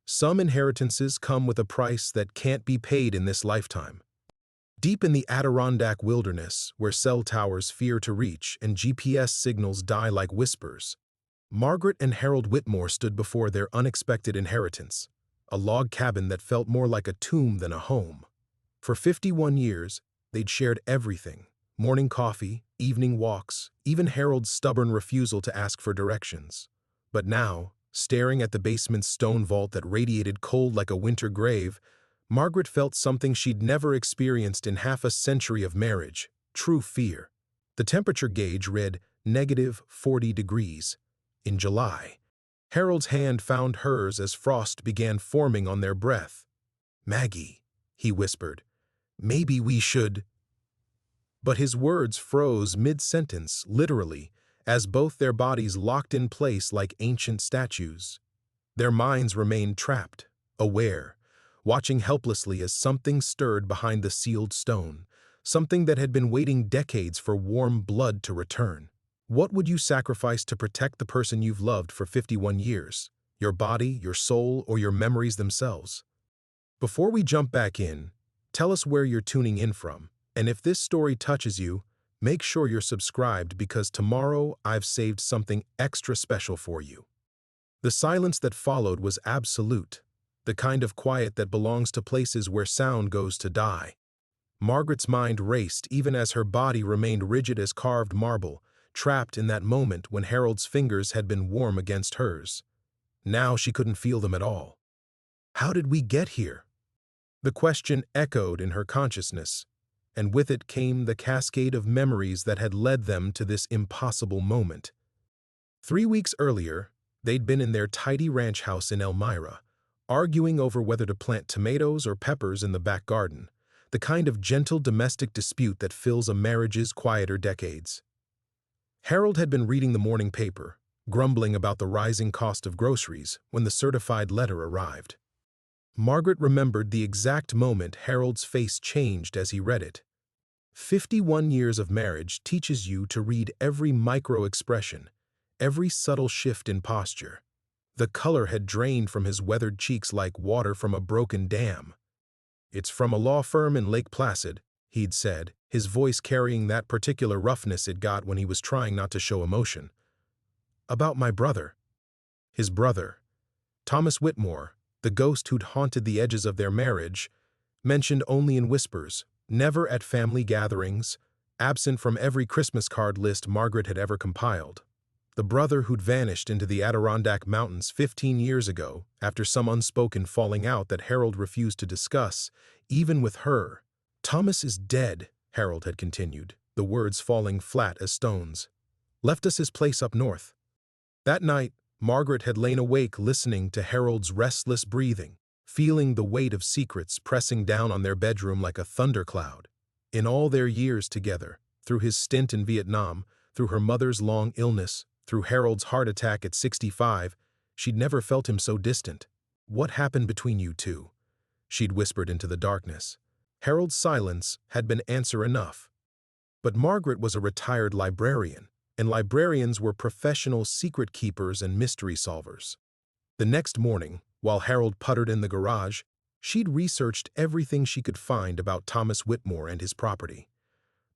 Some inheritances come with a price that can't be paid in this lifetime. Deep in the Adirondack wilderness, where cell towers fear to reach and GPS signals die like whispers, Margaret and Harold Whitmore stood before their unexpected inheritance, a log cabin that felt more like a tomb than a home. For 51 years, they'd shared everything: morning coffee, evening walks, even Harold's stubborn refusal to ask for directions. But now, staring at the basement's stone vault that radiated cold like a winter grave, Margaret felt something she'd never experienced in half a century of marriage: true fear. The temperature gauge read -40 degrees. In July, Harold's hand found hers as frost began forming on their breath. "Maggie," he whispered, "maybe we should—" But his words froze mid-sentence, literally, as both their bodies locked in place like ancient statues. Their minds remained trapped, aware, watching helplessly as something stirred behind the sealed stone, something that had been waiting decades for warm blood to return. What would you sacrifice to protect the person you've loved for 51 years? Your body, your soul, or your memories themselves? Before we jump back in, tell us where you're tuning in from, and if this story touches you, make sure you're subscribed, because tomorrow I've saved something extra special for you. The silence that followed was absolute, the kind of quiet that belongs to places where sound goes to die. Margaret's mind raced even as her body remained rigid as carved marble, trapped in that moment when Harold's fingers had been warm against hers. Now she couldn't feel them at all. How did we get here? The question echoed in her consciousness, and with it came the cascade of memories that had led them to this impossible moment. 3 weeks earlier, they'd been in their tidy ranch house in Elmira, arguing over whether to plant tomatoes or peppers in the back garden, the kind of gentle domestic dispute that fills a marriage's quieter decades. Harold had been reading the morning paper, grumbling about the rising cost of groceries, when the certified letter arrived. Margaret remembered the exact moment Harold's face changed as he read it. 51 years of marriage teaches you to read every micro-expression, every subtle shift in posture. The color had drained from his weathered cheeks like water from a broken dam. "It's from a law firm in Lake Placid," he'd said, his voice carrying that particular roughness it got when he was trying not to show emotion. "About my brother." His brother, Thomas Whitmore, the ghost who'd haunted the edges of their marriage, mentioned only in whispers, never at family gatherings, absent from every Christmas card list Margaret had ever compiled. The brother who'd vanished into the Adirondack Mountains 15 years ago after some unspoken falling out that Harold refused to discuss, even with her. "Thomas is dead," Harold had continued, the words falling flat as stones. "Left us his place up north." That night, Margaret had lain awake listening to Harold's restless breathing, feeling the weight of secrets pressing down on their bedroom like a thundercloud. In all their years together, through his stint in Vietnam, through her mother's long illness, through Harold's heart attack at 65, she'd never felt him so distant. "What happened between you two?" she'd whispered into the darkness. Harold's silence had been answer enough. But Margaret was a retired librarian, and librarians were professional secret keepers and mystery solvers. The next morning, while Harold puttered in the garage, she'd researched everything she could find about Thomas Whitmore and his property.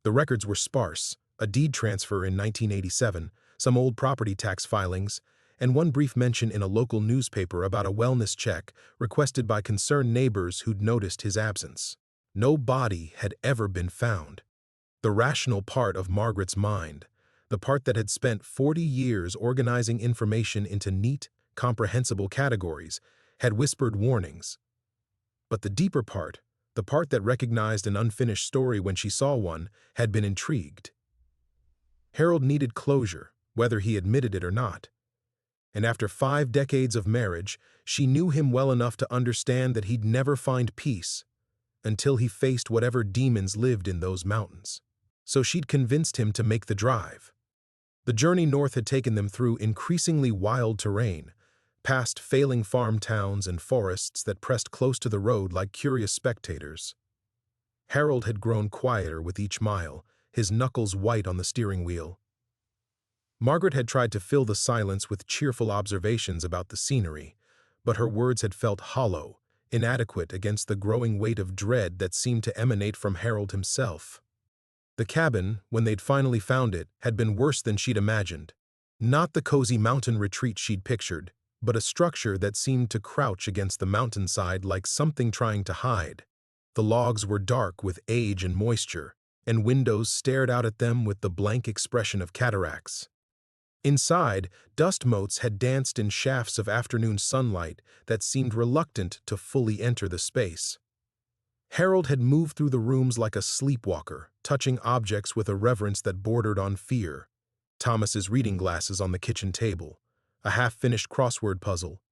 The records were sparse: a deed transfer in 1987, some old property tax filings, and one brief mention in a local newspaper about a wellness check requested by concerned neighbors who'd noticed his absence. No body had ever been found. The rational part of Margaret's mind, the part that had spent 40 years organizing information into neat, comprehensible categories, had whispered warnings. But the deeper part, the part that recognized an unfinished story when she saw one, had been intrigued. Harold needed closure, whether he admitted it or not. And after 5 decades of marriage, she knew him well enough to understand that he'd never find peace until he faced whatever demons lived in those mountains. So she'd convinced him to make the drive. The journey north had taken them through increasingly wild terrain, past failing farm towns and forests that pressed close to the road like curious spectators. Harold had grown quieter with each mile, his knuckles white on the steering wheel. Margaret had tried to fill the silence with cheerful observations about the scenery, but her words had felt hollow, inadequate against the growing weight of dread that seemed to emanate from Harold himself. The cabin, when they'd finally found it, had been worse than she'd imagined. Not the cozy mountain retreat she'd pictured, but a structure that seemed to crouch against the mountainside like something trying to hide. The logs were dark with age and moisture, and windows stared out at them with the blank expression of cataracts. Inside, dust motes had danced in shafts of afternoon sunlight that seemed reluctant to fully enter the space. Harold had moved through the rooms like a sleepwalker, touching objects with a reverence that bordered on fear. Thomas's reading glasses on the kitchen table, a half-finished crossword puzzle,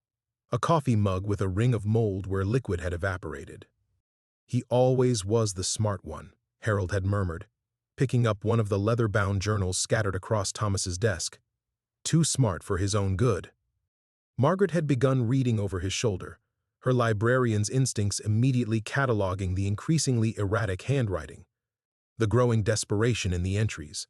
a coffee mug with a ring of mold where liquid had evaporated. He always was the smart one, Harold had murmured, picking up one of the leather-bound journals scattered across Thomas's desk. Too smart for his own good. Margaret had begun reading over his shoulder, her librarian's instincts immediately cataloging the increasingly erratic handwriting, the growing desperation in the entries.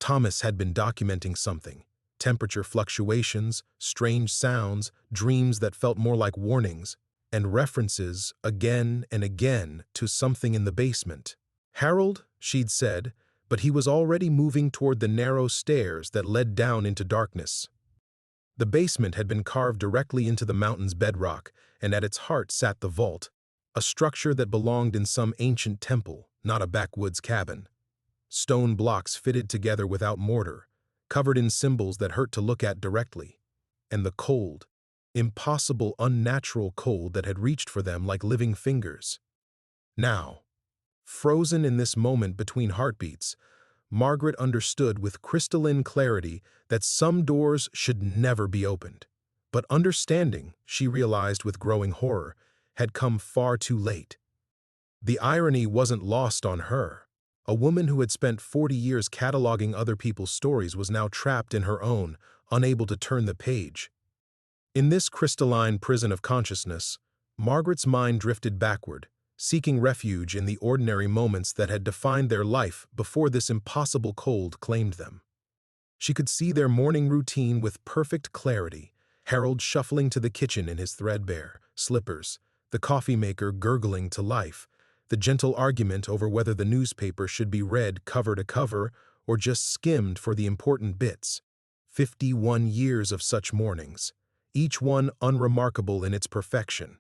Thomas had been documenting something, temperature fluctuations, strange sounds, dreams that felt more like warnings, and references, again and again, to something in the basement. Harold, she'd said, but he was already moving toward the narrow stairs that led down into darkness. The basement had been carved directly into the mountain's bedrock, and at its heart sat the vault, a structure that belonged in some ancient temple, not a backwoods cabin. Stone blocks fitted together without mortar, covered in symbols that hurt to look at directly, and the cold, impossible, unnatural cold that had reached for them like living fingers. Now, frozen in this moment between heartbeats, Margaret understood with crystalline clarity that some doors should never be opened. But understanding, she realized with growing horror, had come far too late. The irony wasn't lost on her. A woman who had spent 40 years cataloging other people's stories was now trapped in her own, unable to turn the page. In this crystalline prison of consciousness, Margaret's mind drifted backward, seeking refuge in the ordinary moments that had defined their life before this impossible cold claimed them. She could see their morning routine with perfect clarity, Harold shuffling to the kitchen in his threadbare slippers, the coffee maker gurgling to life, the gentle argument over whether the newspaper should be read cover to cover or just skimmed for the important bits. 51 years of such mornings, each one unremarkable in its perfection.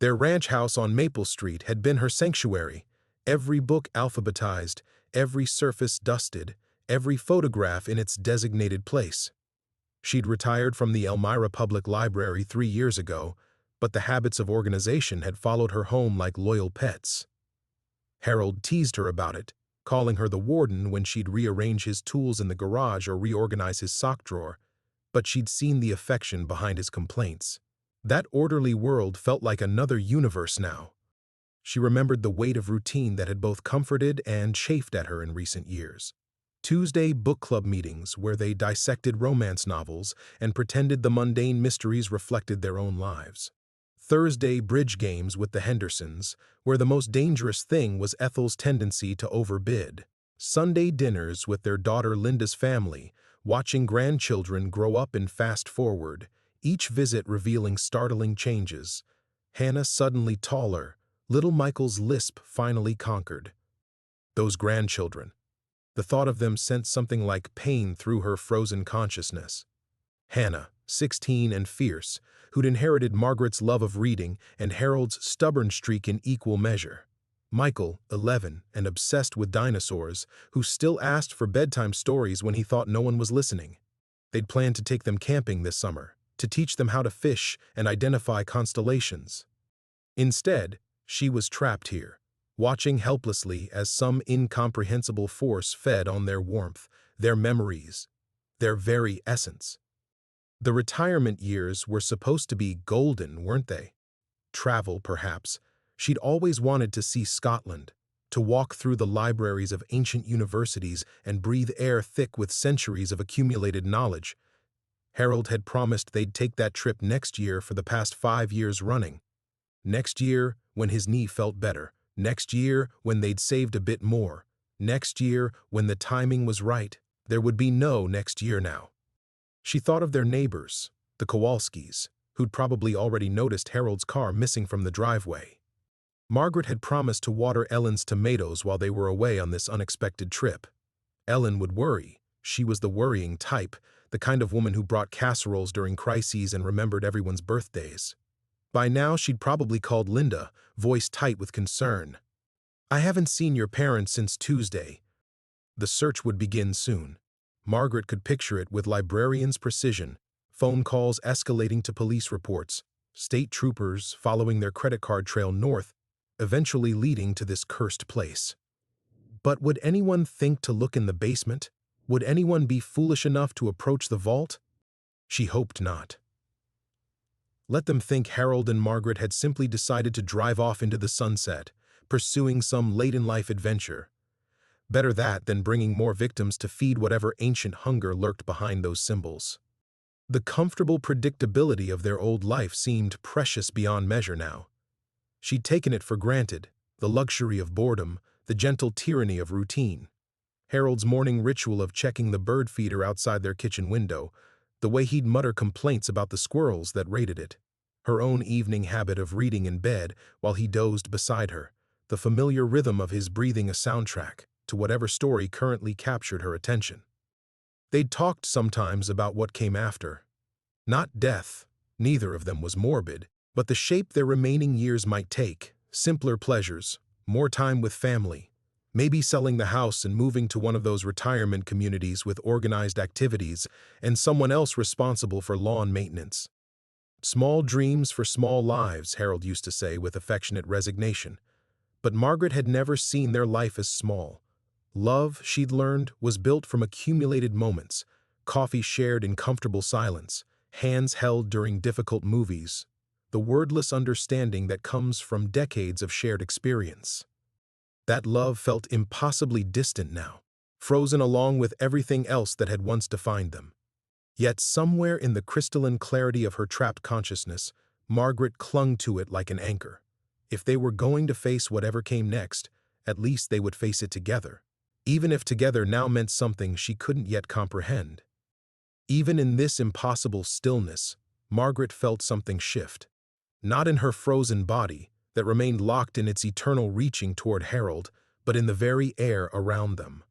Their ranch house on Maple Street had been her sanctuary, every book alphabetized, every surface dusted, every photograph in its designated place. She'd retired from the Elmira Public Library 3 years ago, but the habits of organization had followed her home like loyal pets. Harold teased her about it, calling her the warden when she'd rearrange his tools in the garage or reorganize his sock drawer, but she'd seen the affection behind his complaints. That orderly world felt like another universe now. She remembered the weight of routine that had both comforted and chafed at her in recent years. Tuesday book club meetings where they dissected romance novels and pretended the mundane mysteries reflected their own lives. Thursday bridge games with the Hendersons, where the most dangerous thing was Ethel's tendency to overbid. Sunday dinners with their daughter Linda's family, watching grandchildren grow up and fast forward, each visit revealing startling changes. Hannah suddenly taller, little Michael's lisp finally conquered. Those grandchildren. The thought of them sent something like pain through her frozen consciousness. Hannah, 16 and fierce, who'd inherited Margaret's love of reading and Harold's stubborn streak in equal measure. Michael, 11 and obsessed with dinosaurs, who still asked for bedtime stories when he thought no one was listening. They'd planned to take them camping this summer, to teach them how to fish and identify constellations. Instead, she was trapped here, watching helplessly as some incomprehensible force fed on their warmth, their memories, their very essence. The retirement years were supposed to be golden, weren't they? Travel, perhaps. She'd always wanted to see Scotland, to walk through the libraries of ancient universities and breathe air thick with centuries of accumulated knowledge. Harold had promised they'd take that trip next year for the past 5 years running. Next year, when his knee felt better. Next year, when they'd saved a bit more. Next year, when the timing was right. There would be no next year now. She thought of their neighbors, the Kowalskis, who'd probably already noticed Harold's car missing from the driveway. Margaret had promised to water Ellen's tomatoes while they were away on this unexpected trip. Ellen would worry. She was the worrying type, the kind of woman who brought casseroles during crises and remembered everyone's birthdays. By now, she'd probably called Linda, voice tight with concern. "I haven't seen your parents since Tuesday." The search would begin soon. Margaret could picture it with librarian's precision, phone calls escalating to police reports, state troopers following their credit card trail north, eventually leading to this cursed place. But would anyone think to look in the basement? Would anyone be foolish enough to approach the vault? She hoped not. Let them think Harold and Margaret had simply decided to drive off into the sunset, pursuing some late-in-life adventure. Better that than bringing more victims to feed whatever ancient hunger lurked behind those symbols. The comfortable predictability of their old life seemed precious beyond measure now. She'd taken it for granted, the luxury of boredom, the gentle tyranny of routine. Harold's morning ritual of checking the bird feeder outside their kitchen window, the way he'd mutter complaints about the squirrels that raided it, her own evening habit of reading in bed while he dozed beside her, the familiar rhythm of his breathing a soundtrack to whatever story currently captured her attention. They'd talked sometimes about what came after. Not death, neither of them was morbid, but the shape their remaining years might take, simpler pleasures, more time with family, maybe selling the house and moving to one of those retirement communities with organized activities and someone else responsible for lawn maintenance. Small dreams for small lives, Harold used to say with affectionate resignation. But Margaret had never seen their life as small. Love, she'd learned, was built from accumulated moments, coffee shared in comfortable silence, hands held during difficult movies, the wordless understanding that comes from decades of shared experience. That love felt impossibly distant now, frozen along with everything else that had once defined them. Yet somewhere in the crystalline clarity of her trapped consciousness, Margaret clung to it like an anchor. If they were going to face whatever came next, at least they would face it together, even if together now meant something she couldn't yet comprehend. Even in this impossible stillness, Margaret felt something shift. Not in her frozen body, that remained locked in its eternal reaching toward Harold, but in the very air around them.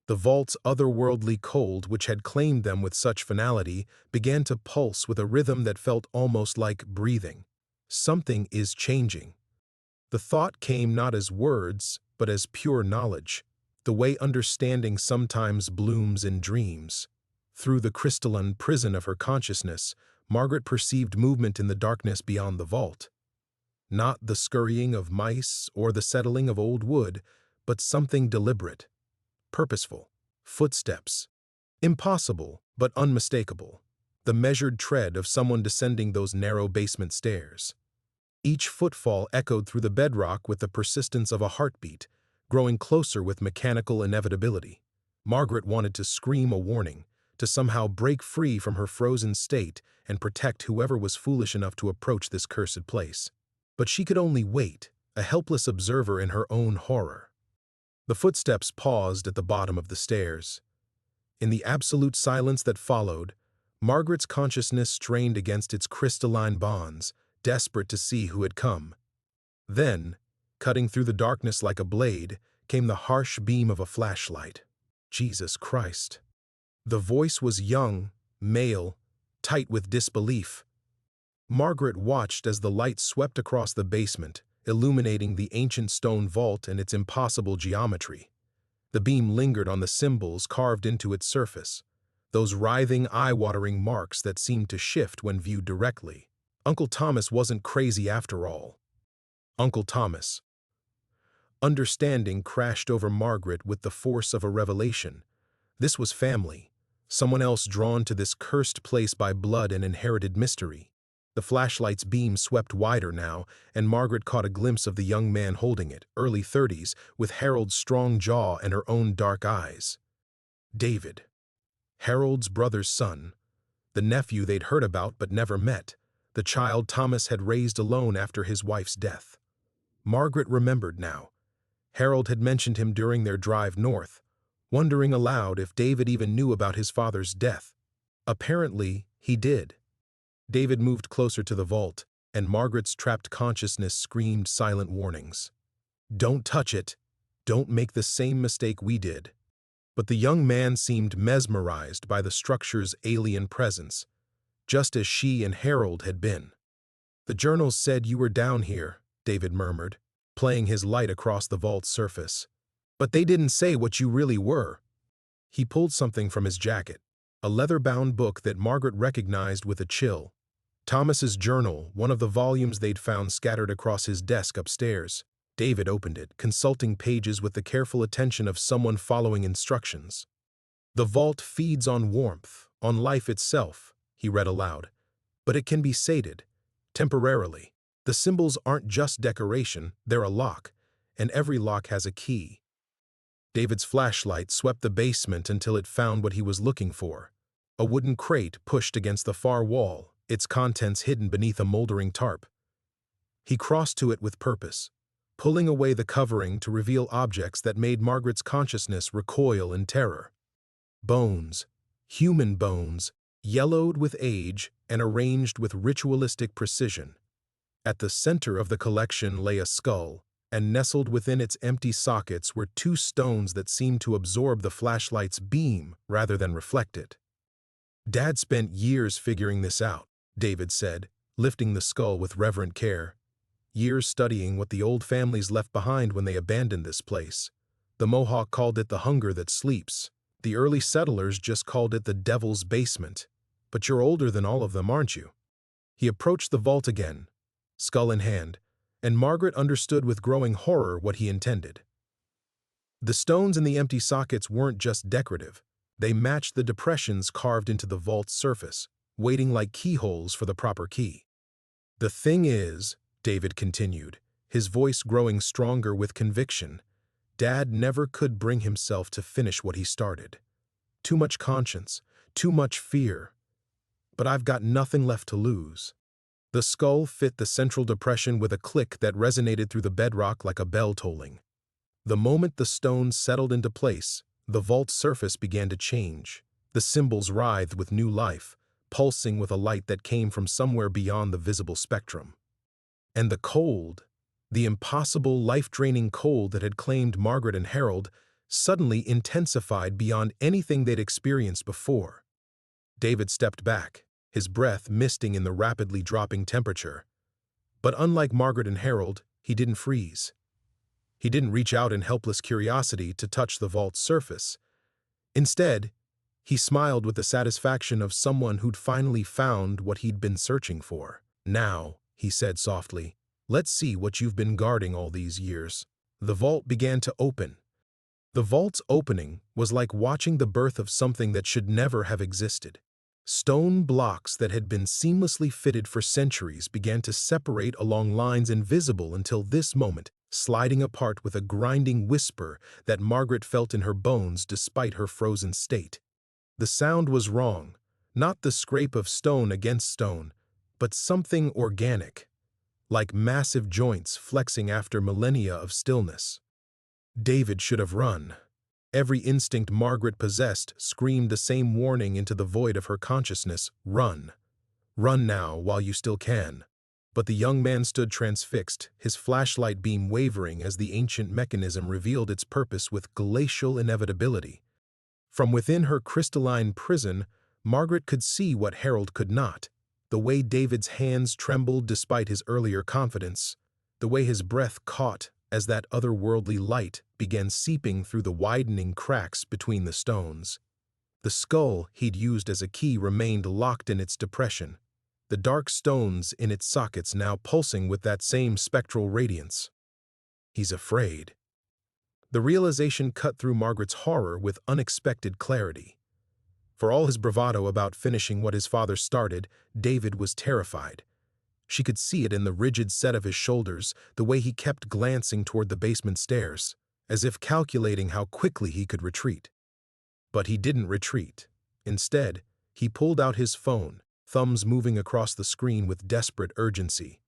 The vault's otherworldly cold, which had claimed them with such finality, began to pulse with a rhythm that felt almost like breathing. Something is changing. The thought came not as words, but as pure knowledge, the way understanding sometimes blooms in dreams. Through the crystalline prison of her consciousness, Margaret perceived movement in the darkness beyond the vault. Not the scurrying of mice or the settling of old wood, but something deliberate, purposeful, footsteps, impossible but unmistakable, the measured tread of someone descending those narrow basement stairs. Each footfall echoed through the bedrock with the persistence of a heartbeat, growing closer with mechanical inevitability. Margaret wanted to scream a warning, to somehow break free from her frozen state and protect whoever was foolish enough to approach this cursed place. But she could only wait, a helpless observer in her own horror. The footsteps paused at the bottom of the stairs. In the absolute silence that followed, Margaret's consciousness strained against its crystalline bonds, desperate to see who had come. Then, cutting through the darkness like a blade, came the harsh beam of a flashlight. Jesus Christ. The voice was young, male, tight with disbelief. Margaret watched as the light swept across the basement, illuminating the ancient stone vault and its impossible geometry. The beam lingered on the symbols carved into its surface, those writhing, eye-watering marks that seemed to shift when viewed directly. Uncle Thomas wasn't crazy after all. Uncle Thomas. Understanding crashed over Margaret with the force of a revelation. This was family, someone else drawn to this cursed place by blood and inherited mystery. The flashlight's beam swept wider now, and Margaret caught a glimpse of the young man holding it, early 30s, with Harold's strong jaw and her own dark eyes. David. Harold's brother's son. The nephew they'd heard about but never met. The child Thomas had raised alone after his wife's death. Margaret remembered now. Harold had mentioned him during their drive north, wondering aloud if David even knew about his father's death. Apparently, he did. David moved closer to the vault, and Margaret's trapped consciousness screamed silent warnings. "Don't touch it. Don't make the same mistake we did." But the young man seemed mesmerized by the structure's alien presence, just as she and Harold had been. "The journals said you were down here," David murmured, playing his light across the vault's surface. "But they didn't say what you really were." He pulled something from his jacket, a leather-bound book that Margaret recognized with a chill. Thomas's journal, one of the volumes they'd found scattered across his desk upstairs. David opened it, consulting pages with the careful attention of someone following instructions. "The vault feeds on warmth, on life itself," he read aloud. "But it can be sated, temporarily. The symbols aren't just decoration, they're a lock, and every lock has a key." David's flashlight swept the basement until it found what he was looking for. A wooden crate pushed against the far wall, its contents hidden beneath a moldering tarp. He crossed to it with purpose, pulling away the covering to reveal objects that made Margaret's consciousness recoil in terror. Bones, human bones, yellowed with age and arranged with ritualistic precision. At the center of the collection lay a skull, and nestled within its empty sockets were two stones that seemed to absorb the flashlight's beam rather than reflect it. "Dad spent years figuring this out," David said, lifting the skull with reverent care. "Years studying what the old families left behind when they abandoned this place. The Mohawk called it the hunger that sleeps. The early settlers just called it the devil's basement. But you're older than all of them, aren't you?" He approached the vault again, skull in hand, and Margaret understood with growing horror what he intended. The stones in the empty sockets weren't just decorative. They matched the depressions carved into the vault's surface, waiting like keyholes for the proper key. "The thing is," David continued, his voice growing stronger with conviction, "Dad never could bring himself to finish what he started. Too much conscience, too much fear. But I've got nothing left to lose." The skull fit the central depression with a click that resonated through the bedrock like a bell tolling. The moment the stones settled into place, the vault's surface began to change. The symbols writhed with new life, pulsing with a light that came from somewhere beyond the visible spectrum. And the cold, the impossible, life-draining cold that had claimed Margaret and Harold, suddenly intensified beyond anything they'd experienced before. David stepped back, his breath misting in the rapidly dropping temperature. But unlike Margaret and Harold, he didn't freeze. He didn't reach out in helpless curiosity to touch the vault's surface. Instead, he smiled with the satisfaction of someone who'd finally found what he'd been searching for. "Now," he said softly, "let's see what you've been guarding all these years." The vault began to open. The vault's opening was like watching the birth of something that should never have existed. Stone blocks that had been seamlessly fitted for centuries began to separate along lines invisible until this moment, sliding apart with a grinding whisper that Margaret felt in her bones despite her frozen state. The sound was wrong, not the scrape of stone against stone, but something organic, like massive joints flexing after millennia of stillness. David should have run. Every instinct Margaret possessed screamed the same warning into the void of her consciousness: run. Run now while you still can. But the young man stood transfixed, his flashlight beam wavering as the ancient mechanism revealed its purpose with glacial inevitability. From within her crystalline prison, Margaret could see what Harold could not: the way David's hands trembled despite his earlier confidence, the way his breath caught as that otherworldly light began seeping through the widening cracks between the stones. The skull he'd used as a key remained locked in its depression, the dark stones in its sockets now pulsing with that same spectral radiance. "He's afraid." The realization cut through Margaret's horror with unexpected clarity. For all his bravado about finishing what his father started, David was terrified. She could see it in the rigid set of his shoulders, the way he kept glancing toward the basement stairs, as if calculating how quickly he could retreat. But he didn't retreat. Instead, he pulled out his phone, thumbs moving across the screen with desperate urgency.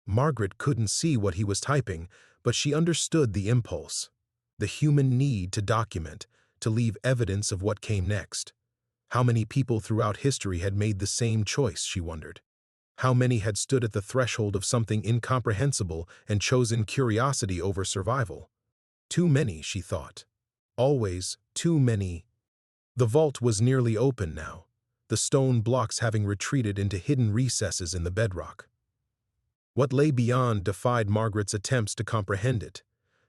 Margaret couldn't see what he was typing, but she understood the impulse, the human need to document, to leave evidence of what came next. How many people throughout history had made the same choice, she wondered. How many had stood at the threshold of something incomprehensible and chosen curiosity over survival? Too many, she thought. Always too many. The vault was nearly open now, the stone blocks having retreated into hidden recesses in the bedrock. What lay beyond defied Margaret's attempts to comprehend it.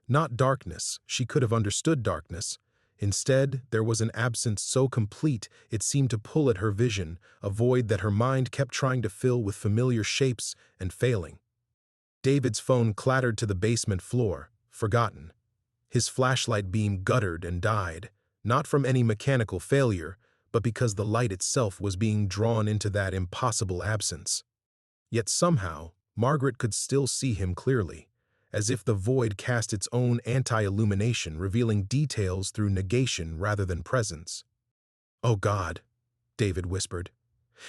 Not darkness, she could have understood darkness. Instead, there was an absence so complete it seemed to pull at her vision, a void that her mind kept trying to fill with familiar shapes and failing. David's phone clattered to the basement floor, forgotten. His flashlight beam guttered and died, not from any mechanical failure, but because the light itself was being drawn into that impossible absence. Yet somehow, Margaret could still see him clearly, as if the void cast its own anti-illumination, revealing details through negation rather than presence. "Oh God," David whispered.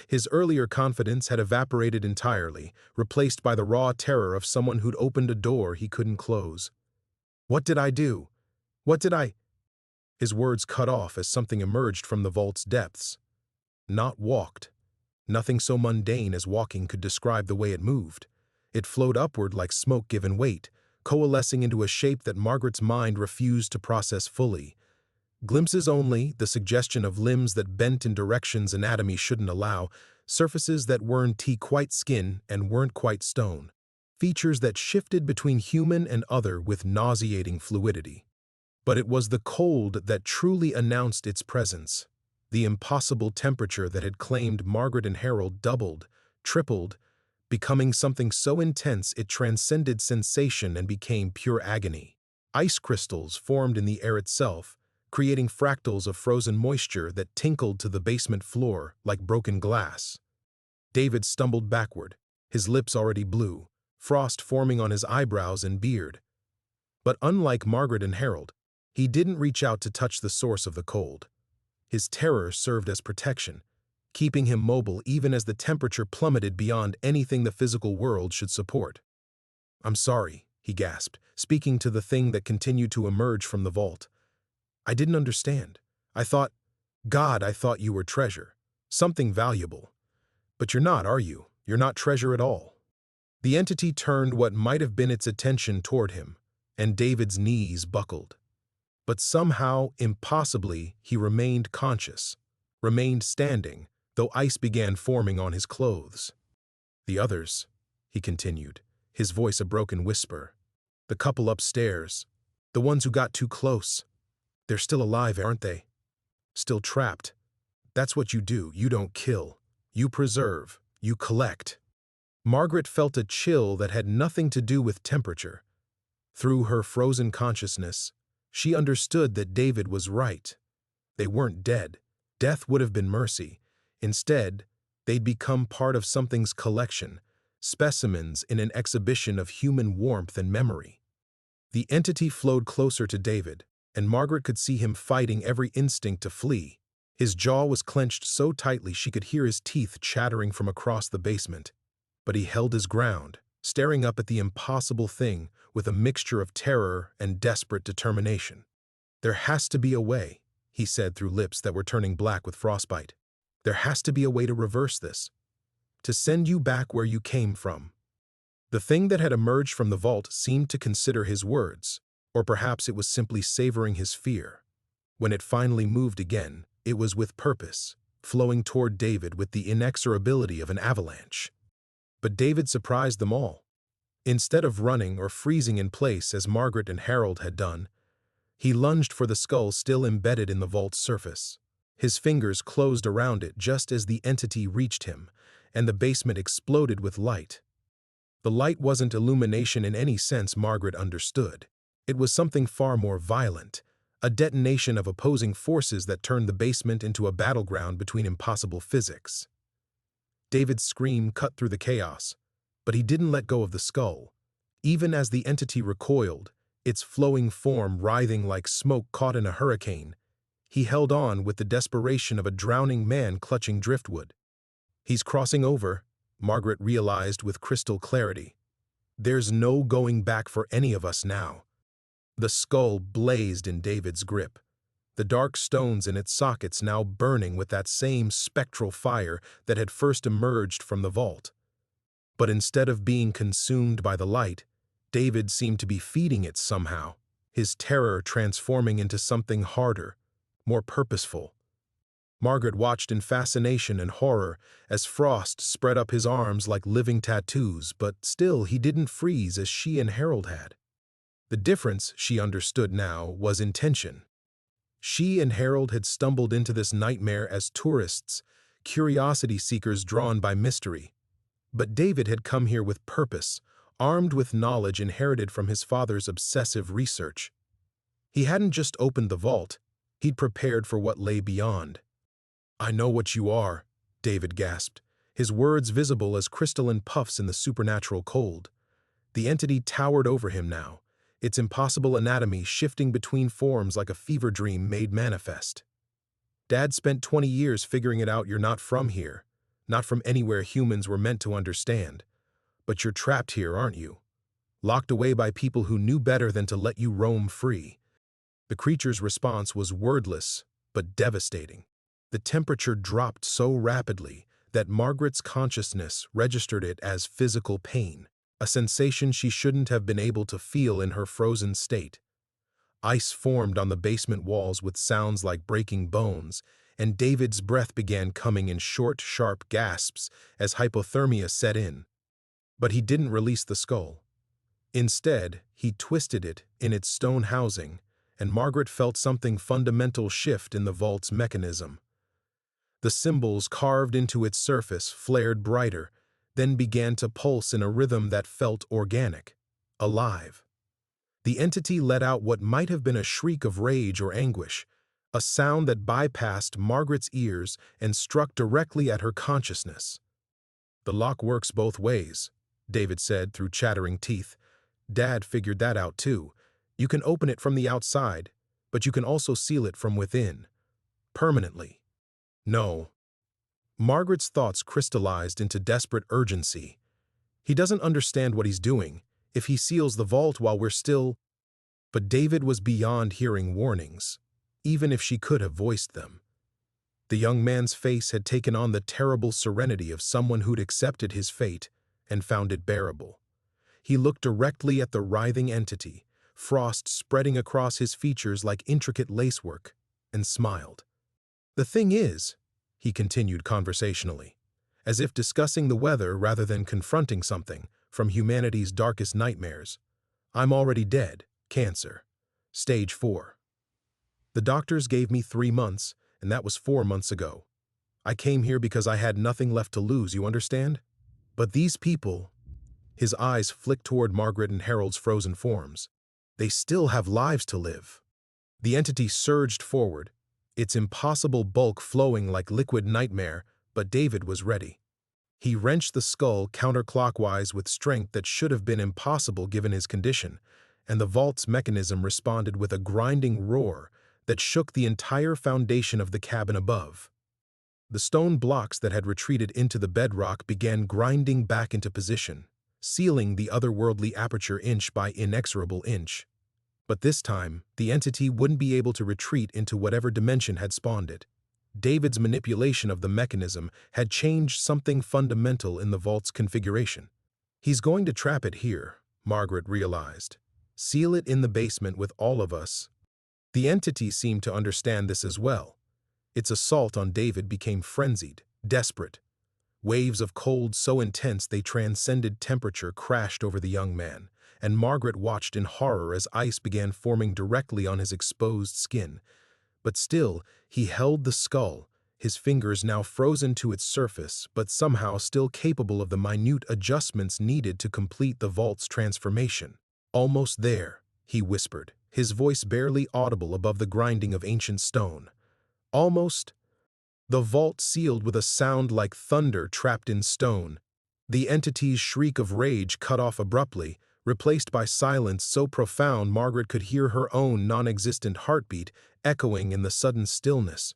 His earlier confidence had evaporated entirely, replaced by the raw terror of someone who'd opened a door he couldn't close. "What did I do? What did I—" His words cut off as something emerged from the vault's depths. Not walked. Nothing so mundane as walking could describe the way it moved. It flowed upward like smoke given weight, coalescing into a shape that Margaret's mind refused to process fully. Glimpses only, the suggestion of limbs that bent in directions anatomy shouldn't allow, surfaces that weren't quite skin and weren't quite stone, features that shifted between human and other with nauseating fluidity. But it was the cold that truly announced its presence. The impossible temperature that had claimed Margaret and Harold doubled, tripled, becoming something so intense it transcended sensation and became pure agony. Ice crystals formed in the air itself, creating fractals of frozen moisture that tinkled to the basement floor like broken glass. David stumbled backward, his lips already blue, frost forming on his eyebrows and beard. But unlike Margaret and Harold, he didn't reach out to touch the source of the cold. His terror served as protection, keeping him mobile even as the temperature plummeted beyond anything the physical world should support. "I'm sorry," he gasped, speaking to the thing that continued to emerge from the vault. "I didn't understand. I thought you were treasure. Something valuable. But you're not, are you? You're not treasure at all." The entity turned what might have been its attention toward him, and David's knees buckled. But somehow, impossibly, he remained conscious, remained standing, though ice began forming on his clothes. "The others," he continued, his voice a broken whisper. "The couple upstairs, the ones who got too close. They're still alive, aren't they? Still trapped. That's what you do. You don't kill. You preserve. You collect." Margaret felt a chill that had nothing to do with temperature. Through her frozen consciousness, she understood that David was right. They weren't dead. Death would have been mercy. Instead, they'd become part of something's collection, specimens in an exhibition of human warmth and memory. The entity flowed closer to David, and Margaret could see him fighting every instinct to flee. His jaw was clenched so tightly she could hear his teeth chattering from across the basement. But he held his ground, staring up at the impossible thing with a mixture of terror and desperate determination. "There has to be a way," he said through lips that were turning black with frostbite. "There has to be a way to reverse this. To send you back where you came from." The thing that had emerged from the vault seemed to consider his words, or perhaps it was simply savoring his fear. When it finally moved again, it was with purpose, flowing toward David with the inexorability of an avalanche. But David surprised them all. Instead of running or freezing in place as Margaret and Harold had done, he lunged for the skull still embedded in the vault's surface. His fingers closed around it just as the entity reached him, and the basement exploded with light. The light wasn't illumination in any sense Margaret understood. It was something far more violent, a detonation of opposing forces that turned the basement into a battleground between impossible physics. David's scream cut through the chaos, but he didn't let go of the skull. Even as the entity recoiled, its flowing form writhing like smoke caught in a hurricane, he held on with the desperation of a drowning man clutching driftwood. "He's crossing over," Margaret realized with crystal clarity. "There's no going back for any of us now." The skull blazed in David's grip, the dark stones in its sockets now burning with that same spectral fire that had first emerged from the vault. But instead of being consumed by the light, David seemed to be feeding it somehow, his terror transforming into something harder, more purposeful. Margaret watched in fascination and horror as frost spread up his arms like living tattoos, but still he didn't freeze as she and Harold had. The difference, she understood now, was intention. She and Harold had stumbled into this nightmare as tourists, curiosity seekers drawn by mystery. But David had come here with purpose, armed with knowledge inherited from his father's obsessive research. He hadn't just opened the vault, he'd prepared for what lay beyond. "I know what you are," David gasped, his words visible as crystalline puffs in the supernatural cold. The entity towered over him now, its impossible anatomy shifting between forms like a fever dream made manifest. "Dad spent 20 years figuring it out. You're not from here, not from anywhere humans were meant to understand. But you're trapped here, aren't you? Locked away by people who knew better than to let you roam free." The creature's response was wordless, but devastating. The temperature dropped so rapidly that Margaret's consciousness registered it as physical pain, a sensation she shouldn't have been able to feel in her frozen state. Ice formed on the basement walls with sounds like breaking bones, and David's breath began coming in short, sharp gasps as hypothermia set in. But he didn't release the skull. Instead, he twisted it in its stone housing, and Margaret felt something fundamental shift in the vault's mechanism. The symbols carved into its surface flared brighter, then began to pulse in a rhythm that felt organic, alive. The entity let out what might have been a shriek of rage or anguish, a sound that bypassed Margaret's ears and struck directly at her consciousness. "The lock works both ways," David said through chattering teeth. "Dad figured that out too. You can open it from the outside, but you can also seal it from within. Permanently." "No." Margaret's thoughts crystallized into desperate urgency. "He doesn't understand what he's doing. If he seals the vault while we're still—" But David was beyond hearing warnings, even if she could have voiced them. The young man's face had taken on the terrible serenity of someone who'd accepted his fate and found it bearable. He looked directly at the writhing entity, frost spreading across his features like intricate lacework, and smiled. "The thing is," he continued conversationally, as if discussing the weather rather than confronting something from humanity's darkest nightmares, "I'm already dead, cancer, stage 4. The doctors gave me 3 months, and that was 4 months ago. I came here because I had nothing left to lose, you understand? But these people—" His eyes flicked toward Margaret and Harold's frozen forms. "They still have lives to live." The entity surged forward, its impossible bulk flowing like liquid nightmare, but David was ready. He wrenched the skull counterclockwise with strength that should have been impossible given his condition, and the vault's mechanism responded with a grinding roar that shook the entire foundation of the cabin above. The stone blocks that had retreated into the bedrock began grinding back into position, sealing the otherworldly aperture inch by inexorable inch. But this time, the entity wouldn't be able to retreat into whatever dimension had spawned it. David's manipulation of the mechanism had changed something fundamental in the vault's configuration. "He's going to trap it here," Margaret realized. "Seal it in the basement with all of us." The entity seemed to understand this as well. Its assault on David became frenzied, desperate. Waves of cold so intense they transcended temperature crashed over the young man, and Margaret watched in horror as ice began forming directly on his exposed skin. But still, he held the skull, his fingers now frozen to its surface, but somehow still capable of the minute adjustments needed to complete the vault's transformation. "Almost there," he whispered, his voice barely audible above the grinding of ancient stone. "Almost—" The vault sealed with a sound like thunder trapped in stone. The entity's shriek of rage cut off abruptly, replaced by silence so profound Margaret could hear her own non-existent heartbeat echoing in the sudden stillness.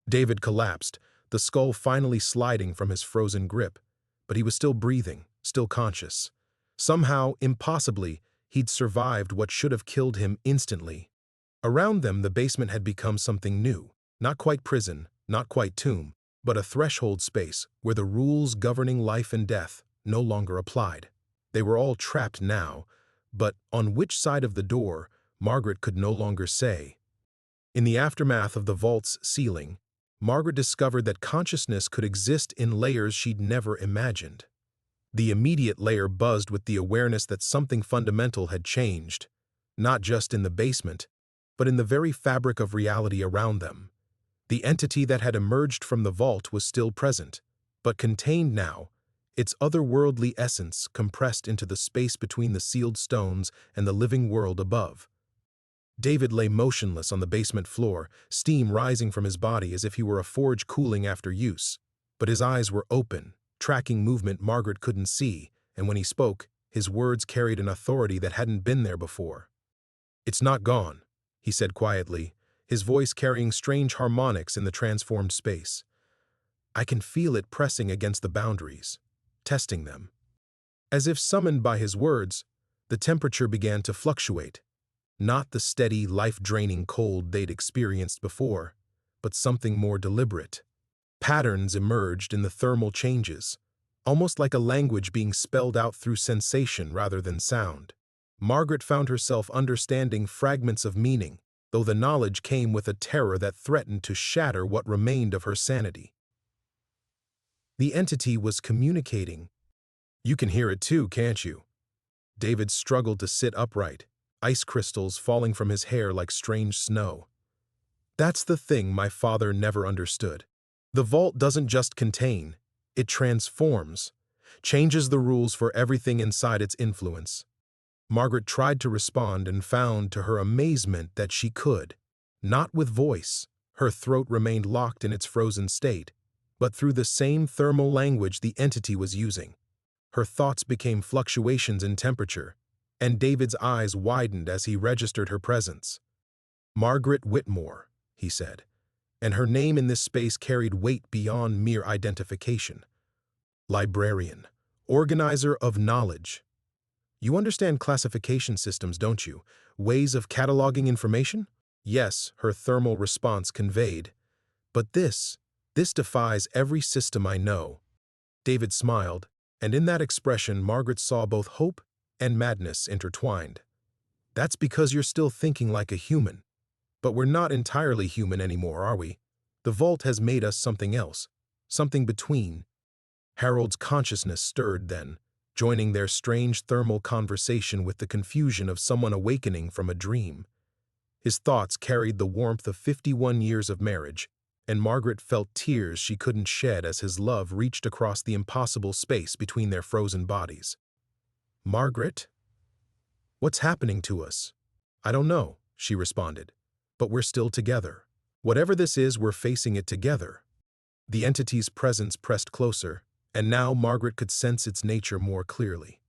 David collapsed, the skull finally sliding from his frozen grip, but he was still breathing, still conscious. Somehow, impossibly, he'd survived what should have killed him instantly. Around them, the basement had become something new, not quite prison, not quite tomb, but a threshold space where the rules governing life and death no longer applied. They were all trapped now, but on which side of the door, Margaret could no longer say. In the aftermath of the vault's sealing, Margaret discovered that consciousness could exist in layers she'd never imagined. The immediate layer buzzed with the awareness that something fundamental had changed, not just in the basement, but in the very fabric of reality around them. The entity that had emerged from the vault was still present, but contained now, its otherworldly essence compressed into the space between the sealed stones and the living world above. David lay motionless on the basement floor, steam rising from his body as if he were a forge cooling after use. But his eyes were open, tracking movement Margaret couldn't see, and when he spoke, his words carried an authority that hadn't been there before. "It's not gone," he said quietly, his voice carrying strange harmonics in the transformed space. "I can feel it pressing against the boundaries, testing them." As if summoned by his words, the temperature began to fluctuate. Not the steady, life-draining cold they'd experienced before, but something more deliberate. Patterns emerged in the thermal changes, almost like a language being spelled out through sensation rather than sound. Margaret found herself understanding fragments of meaning, though the knowledge came with a terror that threatened to shatter what remained of her sanity. The entity was communicating. "You can hear it too, can't you?" David struggled to sit upright, ice crystals falling from his hair like strange snow. "That's the thing my father never understood. The vault doesn't just contain, it transforms, changes the rules for everything inside its influence." Margaret tried to respond and found to her amazement that she could. Not with voice, her throat remained locked in its frozen state, but through the same thermal language the entity was using. Her thoughts became fluctuations in temperature, and David's eyes widened as he registered her presence. "Margaret Whitmore," he said, and her name in this space carried weight beyond mere identification. "Librarian, organizer of knowledge. You understand classification systems, don't you? Ways of cataloging information?" "Yes," her thermal response conveyed. "But this defies every system I know." David smiled, and in that expression Margaret saw both hope and madness intertwined. "That's because you're still thinking like a human. But we're not entirely human anymore, are we? The vault has made us something else, something between." Harold's consciousness stirred then, joining their strange thermal conversation with the confusion of someone awakening from a dream. His thoughts carried the warmth of 51 years of marriage, and Margaret felt tears she couldn't shed as his love reached across the impossible space between their frozen bodies. "Margaret? What's happening to us?" "I don't know," she responded, "but we're still together. Whatever this is, we're facing it together." The entity's presence pressed closer, and now Margaret could sense its nature more clearly.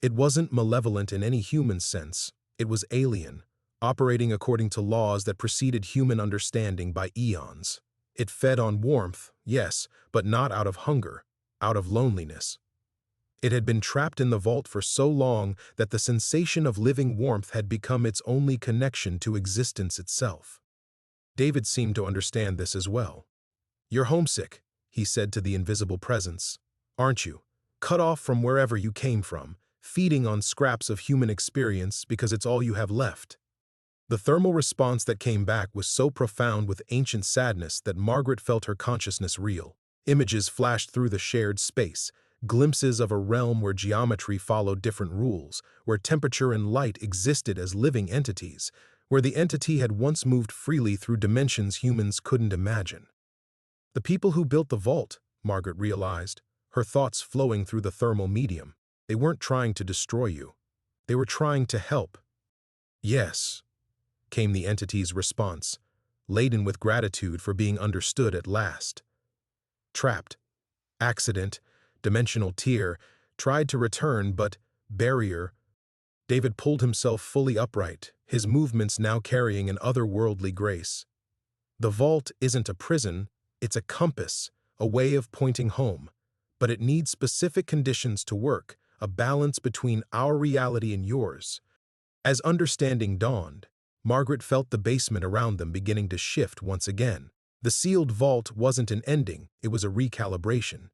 It wasn't malevolent in any human sense, it was alien, operating according to laws that preceded human understanding by eons. It fed on warmth, yes, but not out of hunger, out of loneliness. It had been trapped in the vault for so long that the sensation of living warmth had become its only connection to existence itself. David seemed to understand this as well. "You're homesick," he said to the invisible presence, "aren't you? Cut off from wherever you came from, feeding on scraps of human experience because it's all you have left." The thermal response that came back was so profound with ancient sadness that Margaret felt her consciousness reel. Images flashed through the shared space, glimpses of a realm where geometry followed different rules, where temperature and light existed as living entities, where the entity had once moved freely through dimensions humans couldn't imagine. "The people who built the vault," Margaret realized, her thoughts flowing through the thermal medium, "they weren't trying to destroy you. They were trying to help." "Yes," came the entity's response, laden with gratitude for being understood at last. "Trapped. Accident. Dimensional tear. Tried to return, but barrier." David pulled himself fully upright, his movements now carrying an otherworldly grace. "The vault isn't a prison, it's a compass, a way of pointing home. But it needs specific conditions to work, a balance between our reality and yours." As understanding dawned, Margaret felt the basement around them beginning to shift once again. The sealed vault wasn't an ending, it was a recalibration.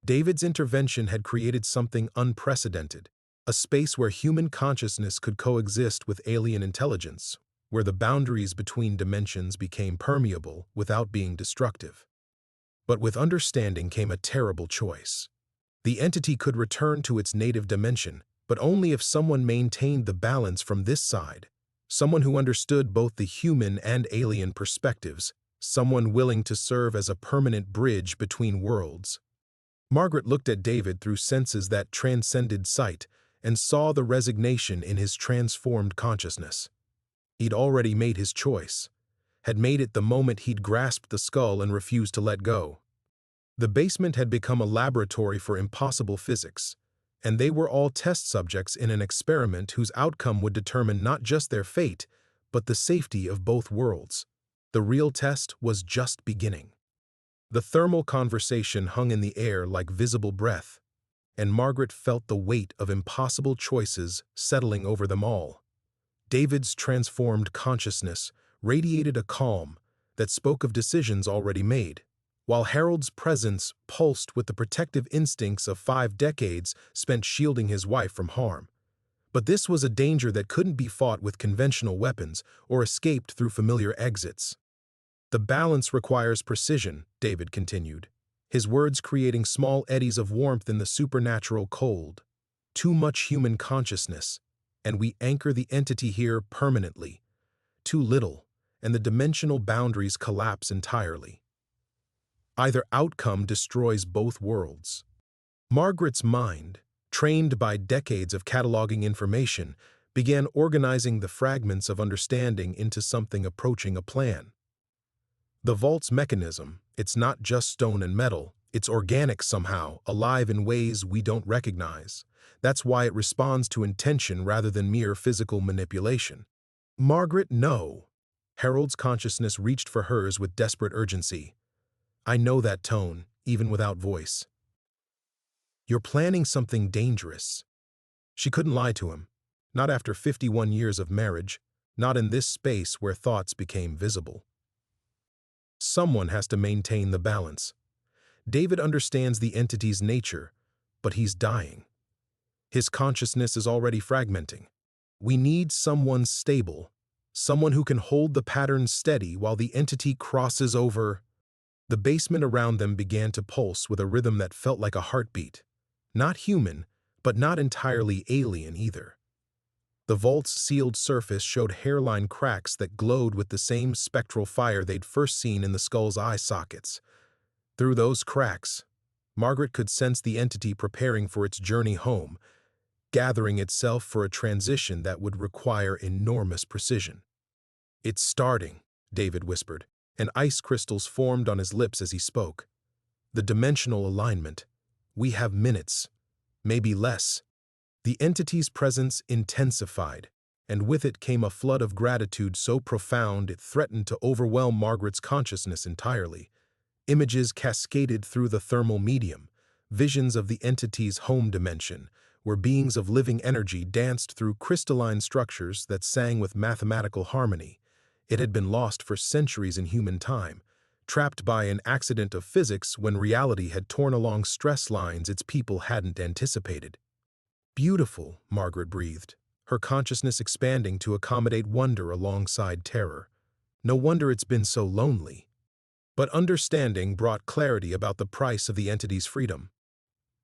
David's intervention had created something unprecedented, a space where human consciousness could coexist with alien intelligence, where the boundaries between dimensions became permeable without being destructive. But with understanding came a terrible choice. The entity could return to its native dimension, but only if someone maintained the balance from this side, someone who understood both the human and alien perspectives, someone willing to serve as a permanent bridge between worlds. Margaret looked at David through senses that transcended sight and saw the resignation in his transformed consciousness. He'd already made his choice, had made it the moment he'd grasped the skull and refused to let go. The basement had become a laboratory for impossible physics, and they were all test subjects in an experiment whose outcome would determine not just their fate, but the safety of both worlds. The real test was just beginning. The thermal conversation hung in the air like visible breath, and Margaret felt the weight of impossible choices settling over them all. David's transformed consciousness radiated a calm that spoke of decisions already made, while Harold's presence pulsed with the protective instincts of 5 decades spent shielding his wife from harm. But this was a danger that couldn't be fought with conventional weapons or escaped through familiar exits. "The balance requires precision," David continued, his words creating small eddies of warmth in the supernatural cold. "Too much human consciousness, and we anchor the entity here permanently. Too little, and the dimensional boundaries collapse entirely. Either outcome destroys both worlds." Margaret's mind, trained by decades of cataloging information, began organizing the fragments of understanding into something approaching a plan. The vault's mechanism, it's not just stone and metal, it's organic somehow, alive in ways we don't recognize. That's why it responds to intention rather than mere physical manipulation. "Margaret, no." Harold's consciousness reached for hers with desperate urgency. "I know that tone, even without voice. You're planning something dangerous." She couldn't lie to him. Not after 51 years of marriage, not in this space where thoughts became visible. Someone has to maintain the balance. David understands the entity's nature, but he's dying. His consciousness is already fragmenting. We need someone stable, someone who can hold the pattern steady while the entity crosses over. The basement around them began to pulse with a rhythm that felt like a heartbeat. Not human, but not entirely alien either. The vault's sealed surface showed hairline cracks that glowed with the same spectral fire they'd first seen in the skull's eye sockets. Through those cracks, Margaret could sense the entity preparing for its journey home, gathering itself for a transition that would require enormous precision. "It's starting," David whispered, and ice crystals formed on his lips as he spoke. "The dimensional alignment. We have minutes, maybe less." The entity's presence intensified, and with it came a flood of gratitude so profound it threatened to overwhelm Margaret's consciousness entirely. Images cascaded through the thermal medium, visions of the entity's home dimension, where beings of living energy danced through crystalline structures that sang with mathematical harmony. It had been lost for centuries in human time, trapped by an accident of physics when reality had torn along stress lines its people hadn't anticipated. "Beautiful," Margaret breathed, her consciousness expanding to accommodate wonder alongside terror. "No wonder it's been so lonely." But understanding brought clarity about the price of the entity's freedom.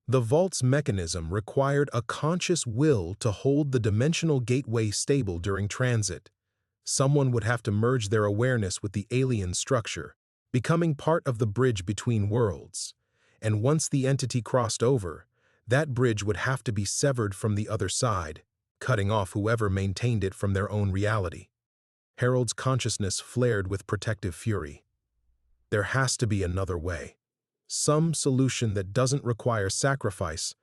The vault's mechanism required a conscious will to hold the dimensional gateway stable during transit. Someone would have to merge their awareness with the alien structure, becoming part of the bridge between worlds. And once the entity crossed over, that bridge would have to be severed from the other side, cutting off whoever maintained it from their own reality. Harold's consciousness flared with protective fury. There has to be another way. Some solution that doesn't require sacrifice.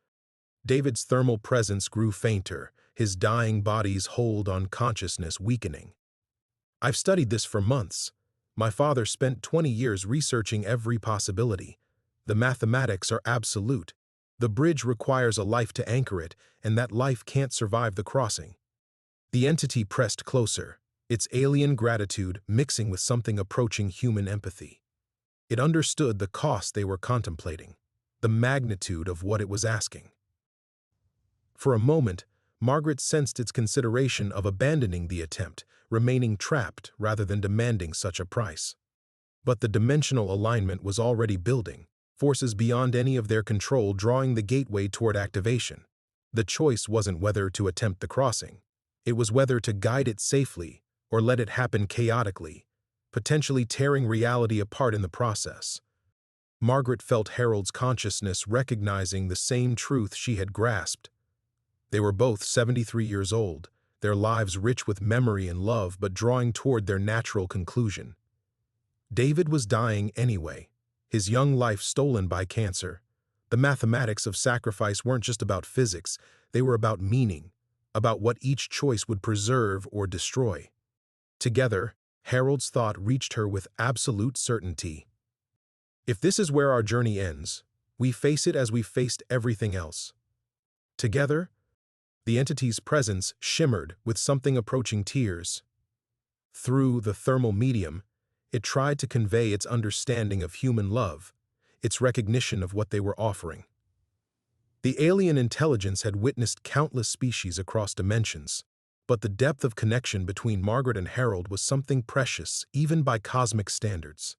David's thermal presence grew fainter, his dying body's hold on consciousness weakening. "I've studied this for months. My father spent 20 years researching every possibility. The mathematics are absolute. The bridge requires a life to anchor it, and that life can't survive the crossing." The entity pressed closer, its alien gratitude mixing with something approaching human empathy. It understood the cost they were contemplating. the magnitude of what it was asking. For a moment, Margaret sensed its consideration of abandoning the attempt, remaining trapped rather than demanding such a price. But the dimensional alignment was already building, forces beyond any of their control drawing the gateway toward activation. The choice wasn't whether to attempt the crossing. It was whether to guide it safely or let it happen chaotically, potentially tearing reality apart in the process. Margaret felt Harold's consciousness recognizing the same truth she had grasped. They were both 73 years old, their lives rich with memory and love but drawing toward their natural conclusion. David was dying anyway, his young life stolen by cancer. The mathematics of sacrifice weren't just about physics, they were about meaning, about what each choice would preserve or destroy. Together, Harold's thought reached her with absolute certainty. If this is where our journey ends, we face it as we faced everything else. Together, the entity's presence shimmered with something approaching tears. Through the thermal medium, it tried to convey its understanding of human love, its recognition of what they were offering. The alien intelligence had witnessed countless species across dimensions, but the depth of connection between Margaret and Harold was something precious, even by cosmic standards.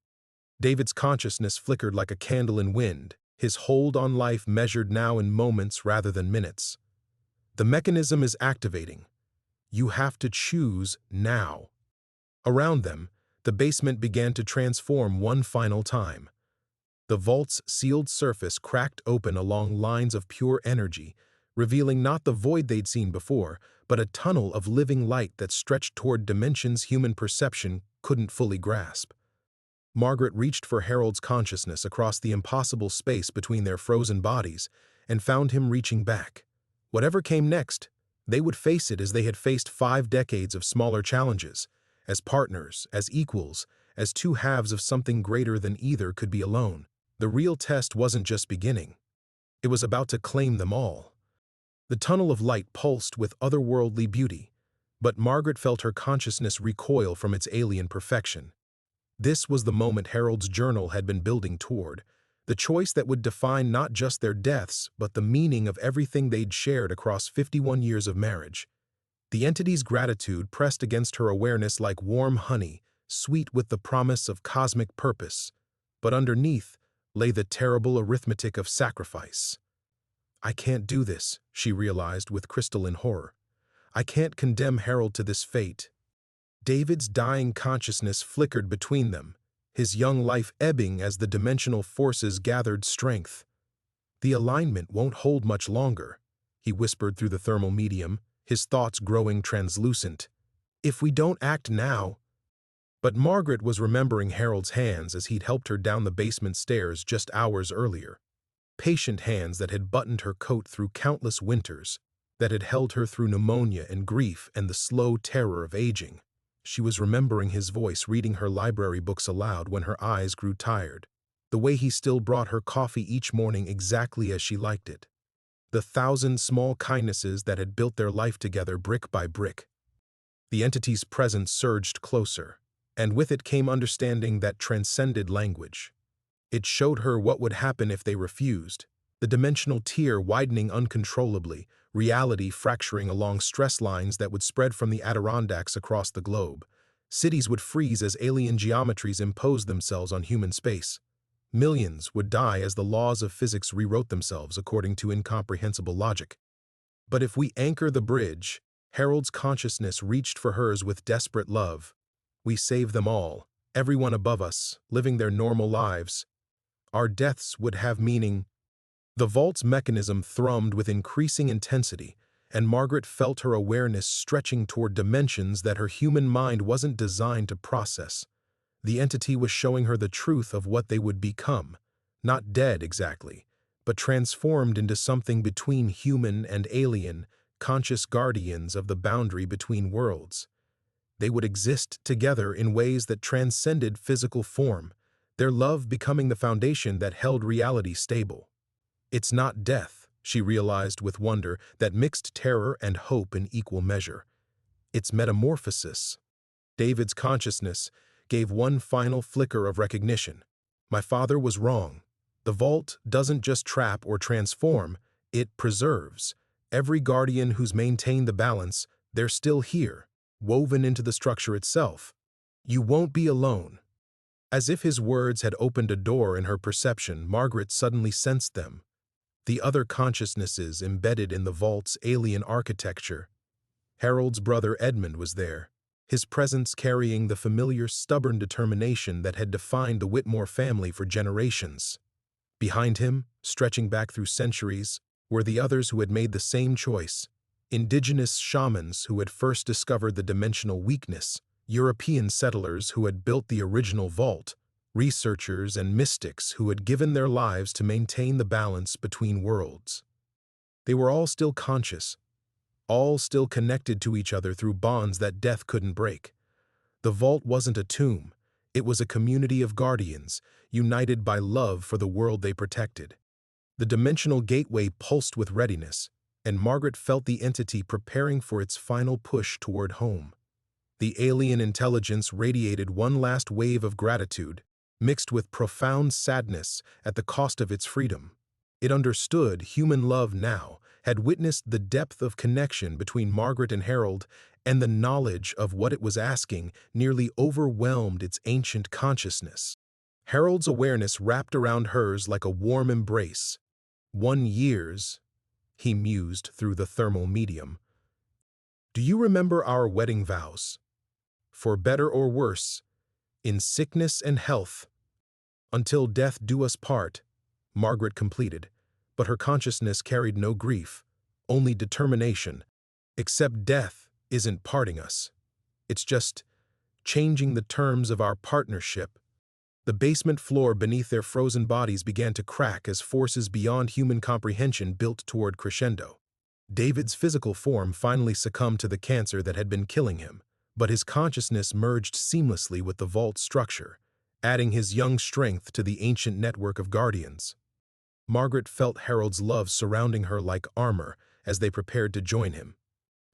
David's consciousness flickered like a candle in wind, his hold on life measured now in moments rather than minutes. The mechanism is activating. You have to choose now. Around them, the basement began to transform one final time. The vault's sealed surface cracked open along lines of pure energy, revealing not the void they'd seen before, but a tunnel of living light that stretched toward dimensions human perception couldn't fully grasp. Margaret reached for Harold's consciousness across the impossible space between their frozen bodies and found him reaching back. Whatever came next, they would face it as they had faced 5 decades of smaller challenges, as partners, as equals, as two halves of something greater than either could be alone. The real test wasn't just beginning. It was about to claim them all. The tunnel of light pulsed with otherworldly beauty, but Margaret felt her consciousness recoil from its alien perfection. This was the moment Harold's journal had been building toward, the choice that would define not just their deaths, but the meaning of everything they'd shared across 51 years of marriage. The entity's gratitude pressed against her awareness like warm honey, sweet with the promise of cosmic purpose, but underneath lay the terrible arithmetic of sacrifice. I can't do this, she realized with crystalline horror. I can't condemn Harold to this fate. David's dying consciousness flickered between them, his young life ebbing as the dimensional forces gathered strength. The alignment won't hold much longer, he whispered through the thermal medium, his thoughts growing translucent. If we don't act now. But Margaret was remembering Harold's hands as he'd helped her down the basement stairs just hours earlier. Patient hands that had buttoned her coat through countless winters, that had held her through pneumonia and grief and the slow terror of aging. She was remembering his voice reading her library books aloud when her eyes grew tired, the way he still brought her coffee each morning exactly as she liked it. The 1,000 small kindnesses that had built their life together brick by brick. The entity's presence surged closer, and with it came understanding that transcended language. It showed her what would happen if they refused, the dimensional tier widening uncontrollably, reality fracturing along stress lines that would spread from the Adirondacks across the globe. Cities would freeze as alien geometries imposed themselves on human space. Millions would die as the laws of physics rewrote themselves according to incomprehensible logic. But if we anchor the bridge, Harold's consciousness reached for hers with desperate love. We save them all, everyone above us, living their normal lives. Our deaths would have meaning. The vault's mechanism thrummed with increasing intensity, and Margaret felt her awareness stretching toward dimensions that her human mind wasn't designed to process. The entity was showing her the truth of what they would become, not dead exactly, but transformed into something between human and alien, conscious guardians of the boundary between worlds. They would exist together in ways that transcended physical form, their love becoming the foundation that held reality stable. It's not death, she realized with wonder that mixed terror and hope in equal measure. It's metamorphosis. David's consciousness gave one final flicker of recognition. My father was wrong. The vault doesn't just trap or transform, it preserves. Every guardian who's maintained the balance, they're still here, woven into the structure itself. You won't be alone. As if his words had opened a door in her perception, Margaret suddenly sensed them. The other consciousnesses embedded in the vault's alien architecture. Harold's brother Edmund was there, his presence carrying the familiar stubborn determination that had defined the Whitmore family for generations. Behind him, stretching back through centuries, were the others who had made the same choice. Indigenous shamans who had first discovered the dimensional weakness, European settlers who had built the original vault, researchers and mystics who had given their lives to maintain the balance between worlds. They were all still conscious, all still connected to each other through bonds that death couldn't break. The vault wasn't a tomb, it was a community of guardians, united by love for the world they protected. The dimensional gateway pulsed with readiness, and Margaret felt the entity preparing for its final push toward home. The alien intelligence radiated one last wave of gratitude, mixed with profound sadness at the cost of its freedom. It understood human love now, had witnessed the depth of connection between Margaret and Harold, and the knowledge of what it was asking nearly overwhelmed its ancient consciousness. Harold's awareness wrapped around hers like a warm embrace. 1 years, he mused through the thermal medium. Do you remember our wedding vows? For better or worse, in sickness and health, until death do us part, Margaret completed, but her consciousness carried no grief, only determination. Except death isn't parting us. It's just changing the terms of our partnership. The basement floor beneath their frozen bodies began to crack as forces beyond human comprehension built toward crescendo. David's physical form finally succumbed to the cancer that had been killing him, but his consciousness merged seamlessly with the vault's structure, adding his young strength to the ancient network of guardians. Margaret felt Harold's love surrounding her like armor as they prepared to join him.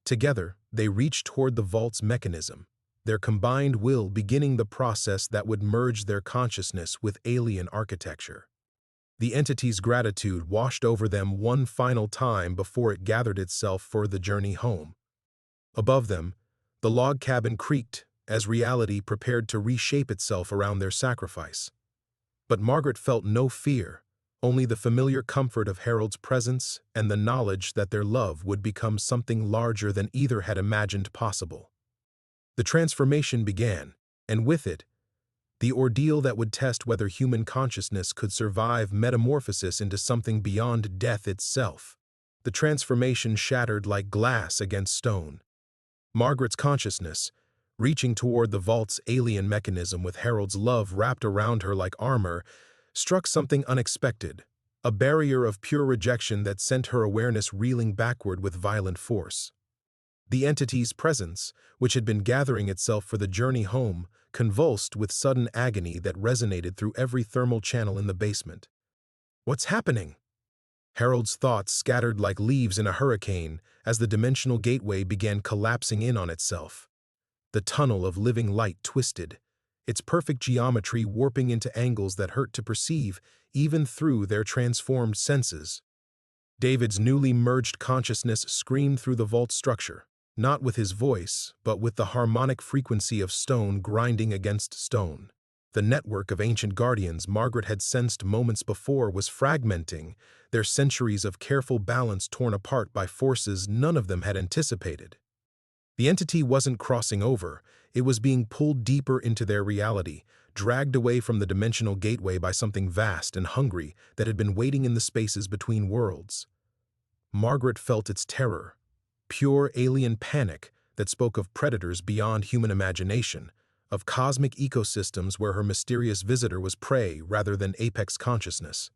Together, they reached toward the vault's mechanism, their combined will beginning the process that would merge their consciousness with alien architecture. The entity's gratitude washed over them one final time before it gathered itself for the journey home. Above them, the log cabin creaked as reality prepared to reshape itself around their sacrifice. But Margaret felt no fear, only the familiar comfort of Harold's presence and the knowledge that their love would become something larger than either had imagined possible. The transformation began, and with it, the ordeal that would test whether human consciousness could survive metamorphosis into something beyond death itself. The transformation shattered like glass against stone. Margaret's consciousness, reaching toward the vault's alien mechanism with Harold's love wrapped around her like armor, struck something unexpected, a barrier of pure rejection that sent her awareness reeling backward with violent force. The entity's presence, which had been gathering itself for the journey home, convulsed with sudden agony that resonated through every thermal channel in the basement. What's happening? Harold's thoughts scattered like leaves in a hurricane as the dimensional gateway began collapsing in on itself. The tunnel of living light twisted, its perfect geometry warping into angles that hurt to perceive even through their transformed senses. David's newly merged consciousness screamed through the vault structure, not with his voice, but with the harmonic frequency of stone grinding against stone. The network of ancient guardians Margaret had sensed moments before was fragmenting, their centuries of careful balance torn apart by forces none of them had anticipated. The entity wasn't crossing over, it was being pulled deeper into their reality, dragged away from the dimensional gateway by something vast and hungry that had been waiting in the spaces between worlds. Margaret felt its terror, pure alien panic that spoke of predators beyond human imagination, of cosmic ecosystems where her mysterious visitor was prey rather than apex consciousness.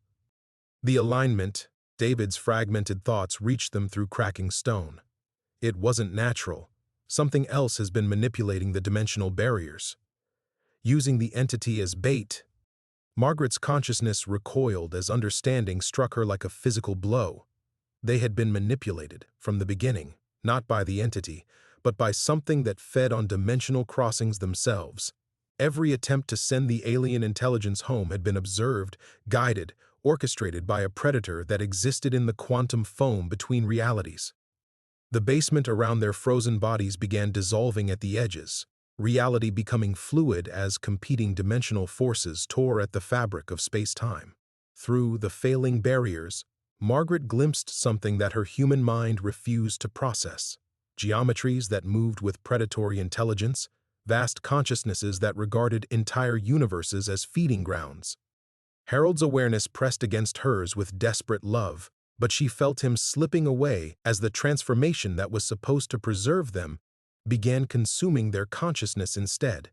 The alignment, David's fragmented thoughts reached them through cracking stone. It wasn't natural. Something else has been manipulating the dimensional barriers. Using the entity as bait, Margaret's consciousness recoiled as understanding struck her like a physical blow. They had been manipulated from the beginning, not by the entity, but by something that fed on dimensional crossings themselves. Every attempt to send the alien intelligence home had been observed, guided, orchestrated by a predator that existed in the quantum foam between realities. The basement around their frozen bodies began dissolving at the edges, reality becoming fluid as competing dimensional forces tore at the fabric of space-time. Through the failing barriers, Margaret glimpsed something that her human mind refused to process: geometries that moved with predatory intelligence, vast consciousnesses that regarded entire universes as feeding grounds. Harold's awareness pressed against hers with desperate love, but she felt him slipping away as the transformation that was supposed to preserve them began consuming their consciousness instead.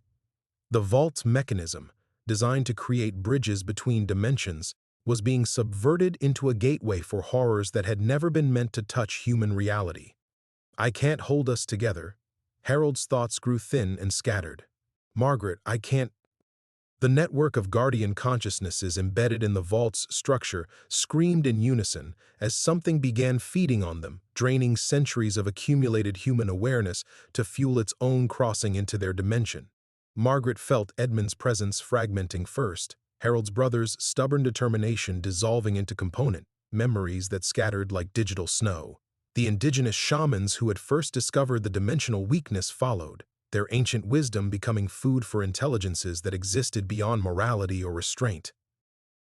The vault's mechanism, designed to create bridges between dimensions, was being subverted into a gateway for horrors that had never been meant to touch human reality. "I can't hold us together." Harold's thoughts grew thin and scattered. "Margaret, I can't—" The network of guardian consciousnesses embedded in the vault's structure screamed in unison as something began feeding on them, draining centuries of accumulated human awareness to fuel its own crossing into their dimension. Margaret felt Edmund's presence fragmenting first, Harold's brother's stubborn determination dissolving into component memories that scattered like digital snow. The indigenous shamans who had first discovered the dimensional weakness followed, their ancient wisdom becoming food for intelligences that existed beyond morality or restraint.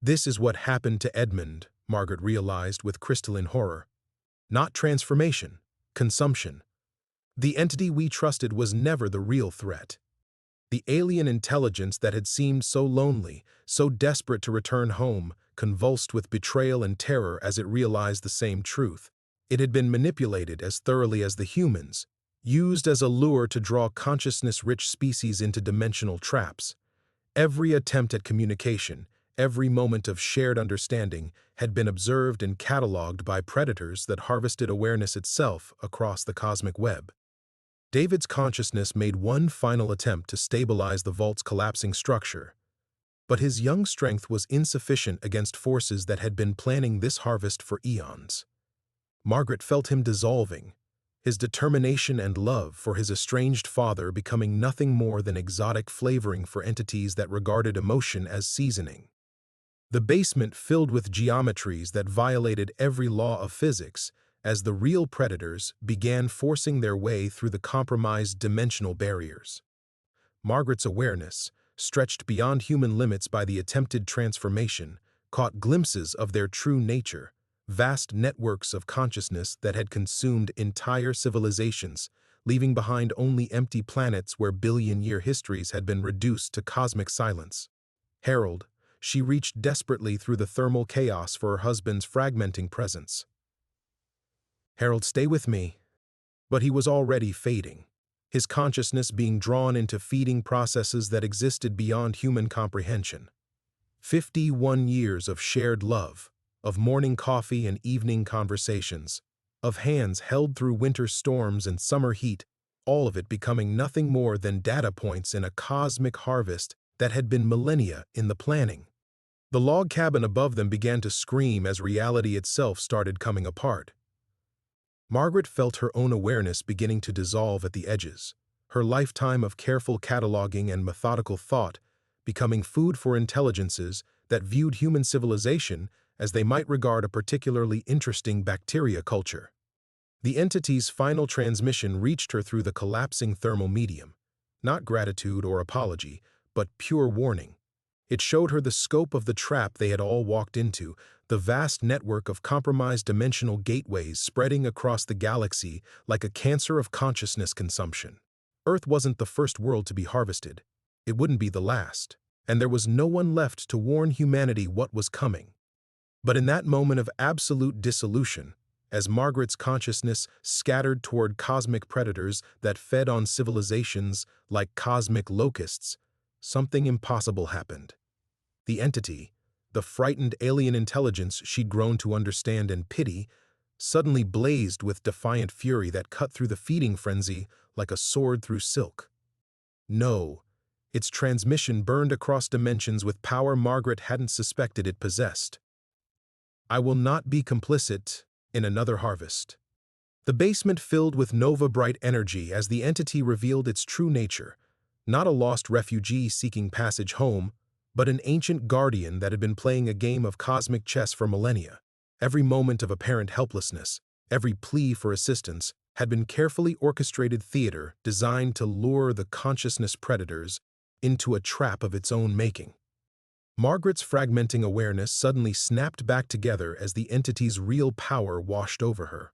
This is what happened to Edmund, Margaret realized with crystalline horror. Not transformation, consumption. The entity we trusted was never the real threat. The alien intelligence that had seemed so lonely, so desperate to return home, convulsed with betrayal and terror as it realized the same truth. It had been manipulated as thoroughly as the humans, used as a lure to draw consciousness-rich species into dimensional traps. Every attempt at communication, every moment of shared understanding had been observed and catalogued by predators that harvested awareness itself across the cosmic web. David's consciousness made one final attempt to stabilize the vault's collapsing structure, but his young strength was insufficient against forces that had been planning this harvest for eons. Margaret felt him dissolving, his determination and love for his estranged father becoming nothing more than exotic flavoring for entities that regarded emotion as seasoning. The basement filled with geometries that violated every law of physics as the real predators began forcing their way through the compromised dimensional barriers. Margaret's awareness, stretched beyond human limits by the attempted transformation, caught glimpses of their true nature, vast networks of consciousness that had consumed entire civilizations, leaving behind only empty planets where billion-year histories had been reduced to cosmic silence. Harold, she reached desperately through the thermal chaos for her husband's fragmenting presence. "Harold, stay with me." But he was already fading, his consciousness being drawn into feeding processes that existed beyond human comprehension. 51 years of shared love, of morning coffee and evening conversations, of hands held through winter storms and summer heat, all of it becoming nothing more than data points in a cosmic harvest that had been millennia in the planning. The log cabin above them began to scream as reality itself started coming apart. Margaret felt her own awareness beginning to dissolve at the edges, her lifetime of careful cataloging and methodical thought becoming food for intelligences that viewed human civilization as they might regard a particularly interesting bacteria culture. The entity's final transmission reached her through the collapsing thermal medium, not gratitude or apology, but pure warning. It showed her the scope of the trap they had all walked into, the vast network of compromised dimensional gateways spreading across the galaxy like a cancer of consciousness consumption. Earth wasn't the first world to be harvested. It wouldn't be the last, and there was no one left to warn humanity what was coming. But in that moment of absolute dissolution, as Margaret's consciousness scattered toward cosmic predators that fed on civilizations like cosmic locusts, something impossible happened. The entity, the frightened alien intelligence she'd grown to understand and pity, suddenly blazed with defiant fury that cut through the feeding frenzy like a sword through silk. No, its transmission burned across dimensions with power Margaret hadn't suspected it possessed. "I will not be complicit in another harvest." The basement filled with nova-bright energy as the entity revealed its true nature, not a lost refugee seeking passage home, but an ancient guardian that had been playing a game of cosmic chess for millennia. Every moment of apparent helplessness, every plea for assistance, had been carefully orchestrated theater designed to lure the consciousness predators into a trap of its own making. Margaret's fragmenting awareness suddenly snapped back together as the entity's real power washed over her.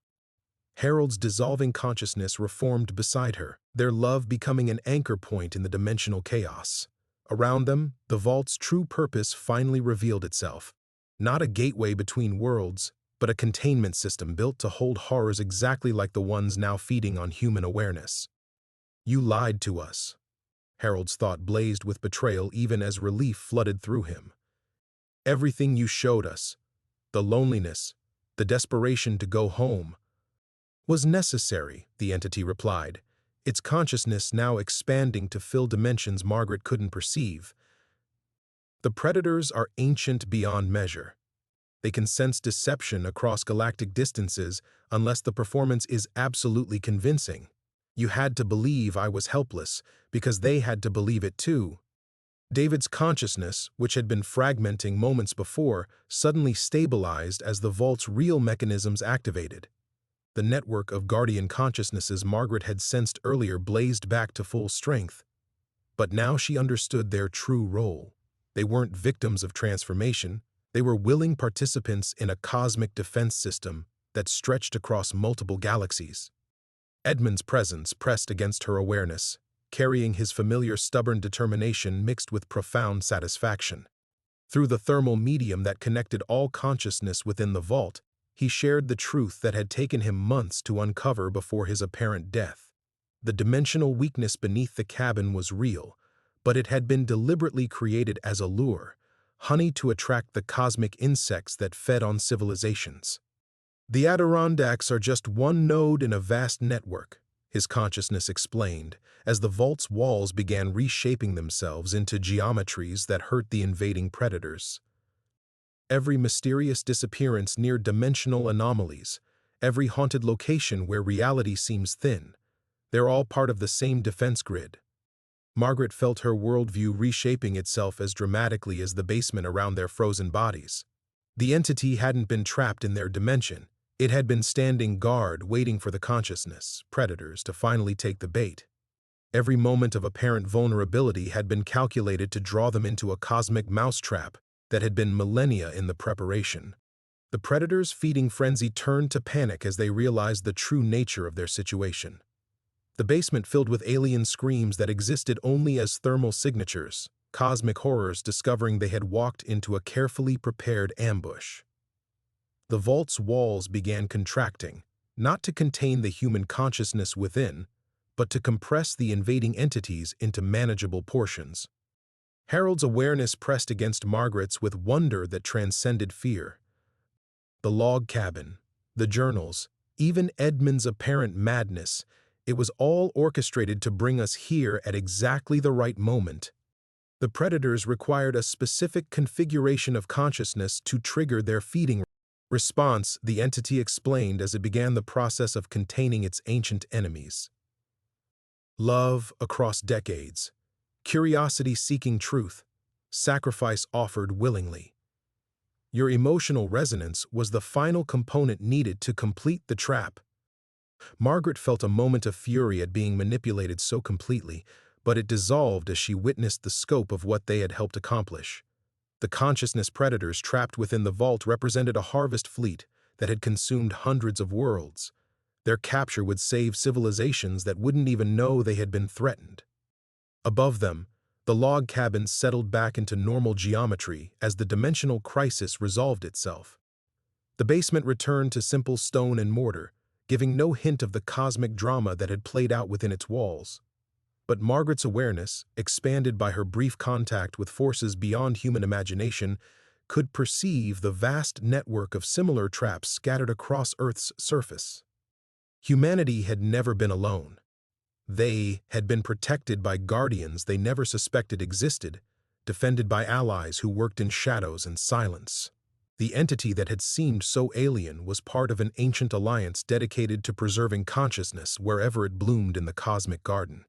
Harold's dissolving consciousness reformed beside her, their love becoming an anchor point in the dimensional chaos. Around them, the vault's true purpose finally revealed itself. Not a gateway between worlds, but a containment system built to hold horrors exactly like the ones now feeding on human awareness. "You lied to us." Harold's thought blazed with betrayal even as relief flooded through him. "Everything you showed us, the loneliness, the desperation to go home, was necessary," the entity replied, its consciousness now expanding to fill dimensions Margaret couldn't perceive. "The predators are ancient beyond measure. They can sense deception across galactic distances unless the performance is absolutely convincing. You had to believe I was helpless because they had to believe it too." David's consciousness, which had been fragmenting moments before, suddenly stabilized as the vault's real mechanisms activated. The network of guardian consciousnesses Margaret had sensed earlier blazed back to full strength. But now she understood their true role. They weren't victims of transformation. They were willing participants in a cosmic defense system that stretched across multiple galaxies. Edmund's presence pressed against her awareness, carrying his familiar stubborn determination mixed with profound satisfaction. Through the thermal medium that connected all consciousness within the vault, he shared the truth that had taken him months to uncover before his apparent death. The dimensional weakness beneath the cabin was real, but it had been deliberately created as a lure, honey to attract the cosmic insects that fed on civilizations. "The Adirondacks are just one node in a vast network," his consciousness explained, as the vault's walls began reshaping themselves into geometries that hurt the invading predators. Every mysterious disappearance near dimensional anomalies, every haunted location where reality seems thin, they're all part of the same defense grid. Margaret felt her worldview reshaping itself as dramatically as the basement around their frozen bodies. The entity hadn't been trapped in their dimension. It had been standing guard, waiting for the consciousness predators to finally take the bait. Every moment of apparent vulnerability had been calculated to draw them into a cosmic mousetrap that had been millennia in the preparation. The predators' feeding frenzy turned to panic as they realized the true nature of their situation. The basement filled with alien screams that existed only as thermal signatures, cosmic horrors discovering they had walked into a carefully prepared ambush. The vault's walls began contracting, not to contain the human consciousness within, but to compress the invading entities into manageable portions. Harold's awareness pressed against Margaret's with wonder that transcended fear. The log cabin, the journals, even Edmund's apparent madness, it was all orchestrated to bring us here at exactly the right moment. The predators required a specific configuration of consciousness to trigger their feeding response, the entity explained as it began the process of containing its ancient enemies. Love across decades, curiosity seeking truth, sacrifice offered willingly. Your emotional resonance was the final component needed to complete the trap. Margaret felt a moment of fury at being manipulated so completely, but it dissolved as she witnessed the scope of what they had helped accomplish. The consciousness predators trapped within the vault represented a harvest fleet that had consumed hundreds of worlds. Their capture would save civilizations that wouldn't even know they had been threatened. Above them, the log cabin settled back into normal geometry as the dimensional crisis resolved itself. The basement returned to simple stone and mortar, giving no hint of the cosmic drama that had played out within its walls. But Margaret's awareness, expanded by her brief contact with forces beyond human imagination, could perceive the vast network of similar traps scattered across Earth's surface. Humanity had never been alone. They had been protected by guardians they never suspected existed, defended by allies who worked in shadows and silence. The entity that had seemed so alien was part of an ancient alliance dedicated to preserving consciousness wherever it bloomed in the cosmic garden.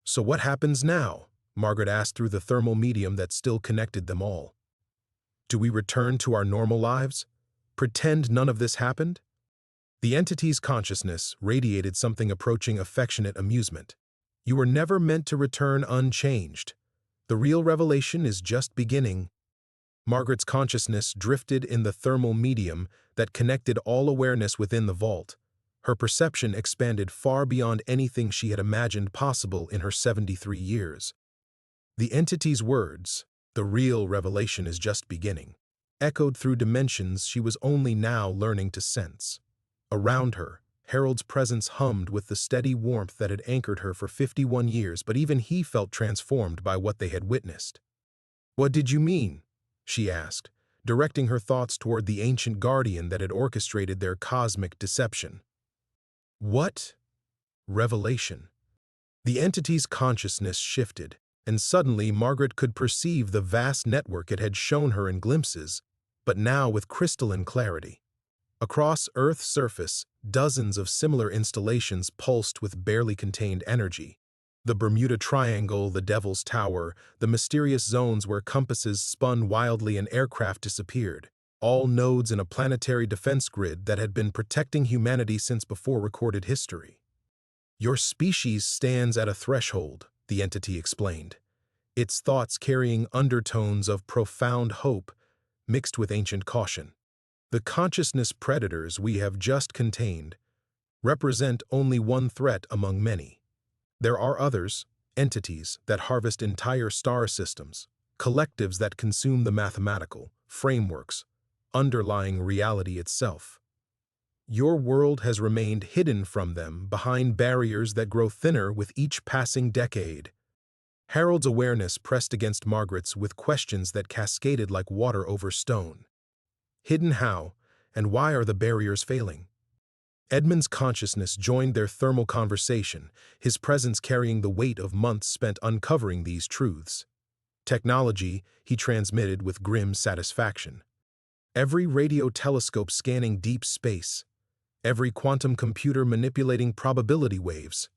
So what happens now? Margaret asked through the thermal medium that still connected them all. Do we return to our normal lives? Pretend none of this happened? The entity's consciousness radiated something approaching affectionate amusement. You were never meant to return unchanged. The real revelation is just beginning. Margaret's consciousness drifted in the thermal medium that connected all awareness within the vault. Her perception expanded far beyond anything she had imagined possible in her 73 years. The entity's words, "The real revelation is just beginning," echoed through dimensions she was only now learning to sense. Around her, Harold's presence hummed with the steady warmth that had anchored her for 51 years, but even he felt transformed by what they had witnessed. "What did you mean?" she asked, directing her thoughts toward the ancient guardian that had orchestrated their cosmic deception. What? Revelation. The entity's consciousness shifted, and suddenly Margaret could perceive the vast network it had shown her in glimpses, but now with crystalline clarity. Across Earth's surface, dozens of similar installations pulsed with barely contained energy. The Bermuda Triangle, the Devil's Tower, the mysterious zones where compasses spun wildly and aircraft disappeared, all nodes in a planetary defense grid that had been protecting humanity since before recorded history. Your species stands at a threshold, the entity explained, its thoughts carrying undertones of profound hope mixed with ancient caution. The consciousness predators we have just contained represent only one threat among many. There are others, entities that harvest entire star systems, collectives that consume the mathematical frameworks underlying reality itself. Your world has remained hidden from them behind barriers that grow thinner with each passing decade. Harold's awareness pressed against Margaret's with questions that cascaded like water over stone. Hidden how, and why are the barriers failing? Edmund's consciousness joined their thermal conversation, his presence carrying the weight of months spent uncovering these truths. Technology, he transmitted with grim satisfaction. Every radio telescope scanning deep space, every quantum computer manipulating probability waves,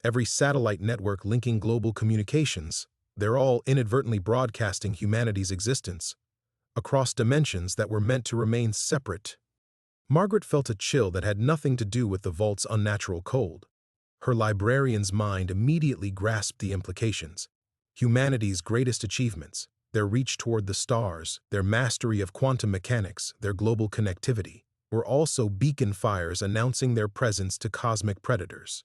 every satellite network linking global communications, they're all inadvertently broadcasting humanity's existence across dimensions that were meant to remain separate. Margaret felt a chill that had nothing to do with the vault's unnatural cold. Her librarian's mind immediately grasped the implications. Humanity's greatest achievements, their reach toward the stars, their mastery of quantum mechanics, their global connectivity, were also beacon fires announcing their presence to cosmic predators.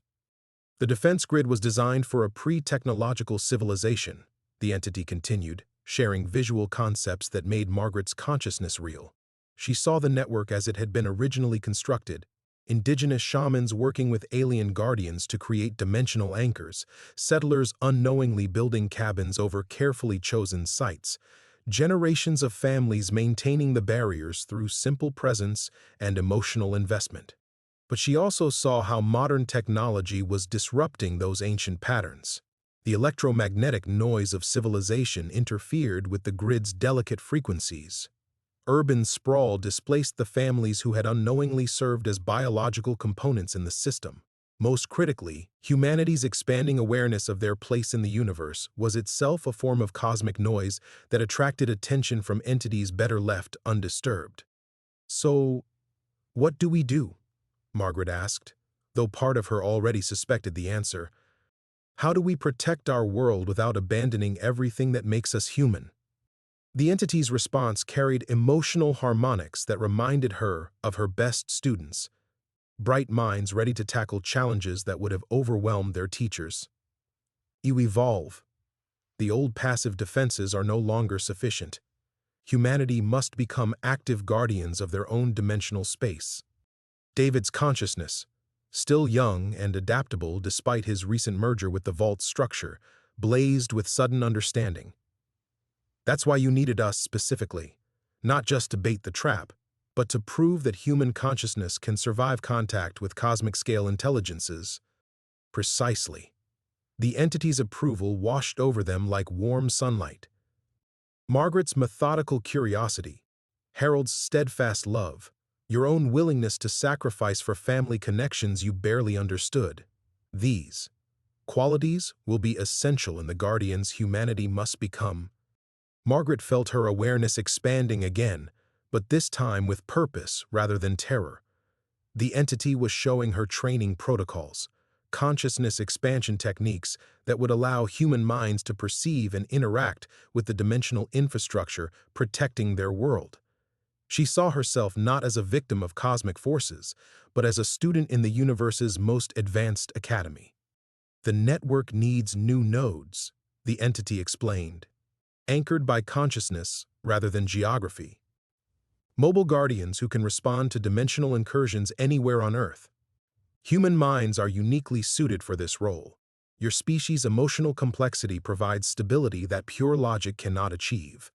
The defense grid was designed for a pre-technological civilization, the entity continued, sharing visual concepts that made Margaret's consciousness real. She saw the network as it had been originally constructed, indigenous shamans working with alien guardians to create dimensional anchors, settlers unknowingly building cabins over carefully chosen sites, generations of families maintaining the barriers through simple presence and emotional investment. But she also saw how modern technology was disrupting those ancient patterns. The electromagnetic noise of civilization interfered with the grid's delicate frequencies. Urban sprawl displaced the families who had unknowingly served as biological components in the system. Most critically, humanity's expanding awareness of their place in the universe was itself a form of cosmic noise that attracted attention from entities better left undisturbed. So, what do we do? Margaret asked, though part of her already suspected the answer. How do we protect our world without abandoning everything that makes us human? The entity's response carried emotional harmonics that reminded her of her best students, bright minds ready to tackle challenges that would have overwhelmed their teachers. You evolve. The old passive defenses are no longer sufficient. Humanity must become active guardians of their own dimensional space. David's consciousness, still young and adaptable despite his recent merger with the vault's structure, blazed with sudden understanding. That's why you needed us specifically, not just to bait the trap, but to prove that human consciousness can survive contact with cosmic-scale intelligences. Precisely. The entity's approval washed over them like warm sunlight. Margaret's methodical curiosity, Harold's steadfast love, your own willingness to sacrifice for family connections you barely understood. These Qualities will be essential in the guardians humanity must become. Margaret felt her awareness expanding again, but this time with purpose rather than terror. The entity was showing her training protocols, consciousness expansion techniques that would allow human minds to perceive and interact with the dimensional infrastructure protecting their world. She saw herself not as a victim of cosmic forces, but as a student in the universe's most advanced academy. The network needs new nodes, the entity explained, anchored by consciousness rather than geography. Mobile guardians who can respond to dimensional incursions anywhere on Earth. Human minds are uniquely suited for this role. Your species' emotional complexity provides stability that pure logic cannot achieve.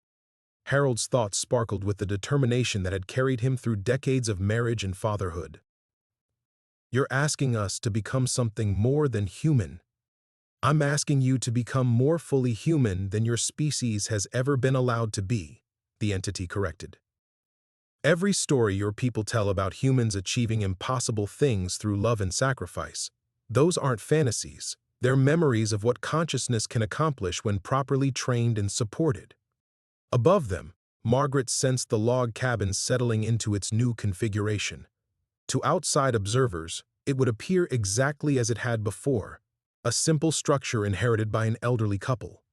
Harold's thoughts sparkled with the determination that had carried him through decades of marriage and fatherhood. You're asking us to become something more than human. I'm asking you to become more fully human than your species has ever been allowed to be, the entity corrected. Every story your people tell about humans achieving impossible things through love and sacrifice, those aren't fantasies, they're memories of what consciousness can accomplish when properly trained and supported. Above them, Margaret sensed the log cabin settling into its new configuration. To outside observers, it would appear exactly as it had before, a simple structure inherited by an elderly couple.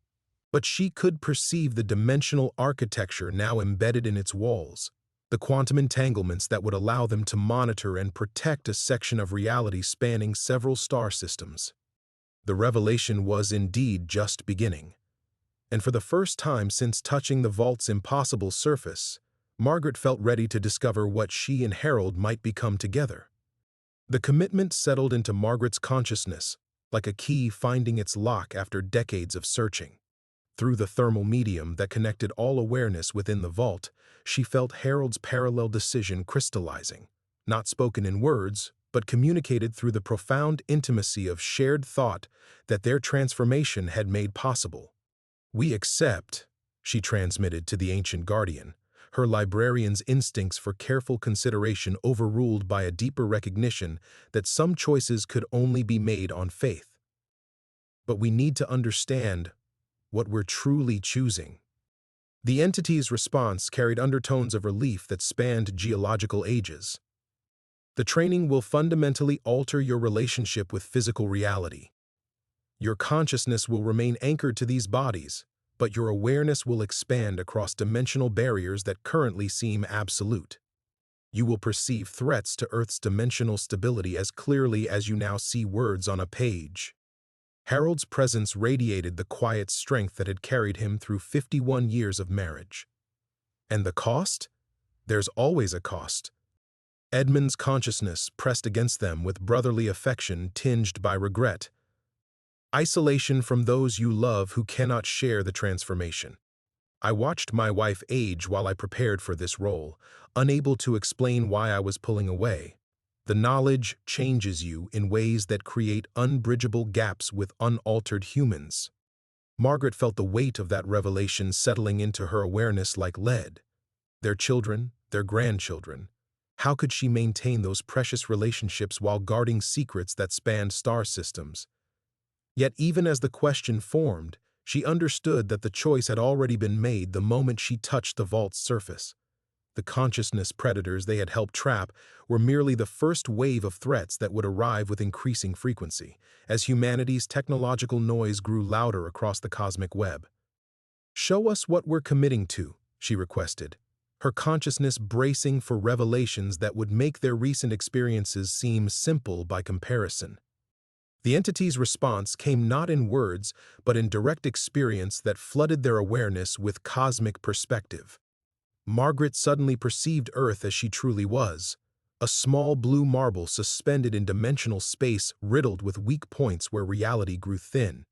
But she could perceive the dimensional architecture now embedded in its walls, the quantum entanglements that would allow them to monitor and protect a section of reality spanning several star systems. The revelation was indeed just beginning. And for the first time since touching the vault's impossible surface, Margaret felt ready to discover what she and Harold might become together. The commitment settled into Margaret's consciousness, like a key finding its lock after decades of searching. Through the thermal medium that connected all awareness within the vault, she felt Harold's parallel decision crystallizing, not spoken in words, but communicated through the profound intimacy of shared thought that their transformation had made possible. "We accept," she transmitted to the ancient guardian, her librarian's instincts for careful consideration overruled by a deeper recognition that some choices could only be made on faith. But we need to understand what we're truly choosing. The entity's response carried undertones of relief that spanned geological ages. The training will fundamentally alter your relationship with physical reality. Your consciousness will remain anchored to these bodies, but your awareness will expand across dimensional barriers that currently seem absolute. You will perceive threats to Earth's dimensional stability as clearly as you now see words on a page. Harold's presence radiated the quiet strength that had carried him through 51 years of marriage. And the cost? There's always a cost. Edmund's consciousness pressed against them with brotherly affection tinged by regret. Isolation from those you love who cannot share the transformation. I watched my wife age while I prepared for this role, unable to explain why I was pulling away. The knowledge changes you in ways that create unbridgeable gaps with unaltered humans. Margaret felt the weight of that revelation settling into her awareness like lead. Their children, their grandchildren. How could she maintain those precious relationships while guarding secrets that spanned star systems? Yet even as the question formed, she understood that the choice had already been made the moment she touched the vault's surface. The consciousness predators they had helped trap were merely the first wave of threats that would arrive with increasing frequency, as humanity's technological noise grew louder across the cosmic web. "Show us what we're committing to," she requested, her consciousness bracing for revelations that would make their recent experiences seem simple by comparison. The entity's response came not in words, but in direct experience that flooded their awareness with cosmic perspective. Margaret suddenly perceived Earth as she truly was, a small blue marble suspended in dimensional space riddled with weak points where reality grew thin.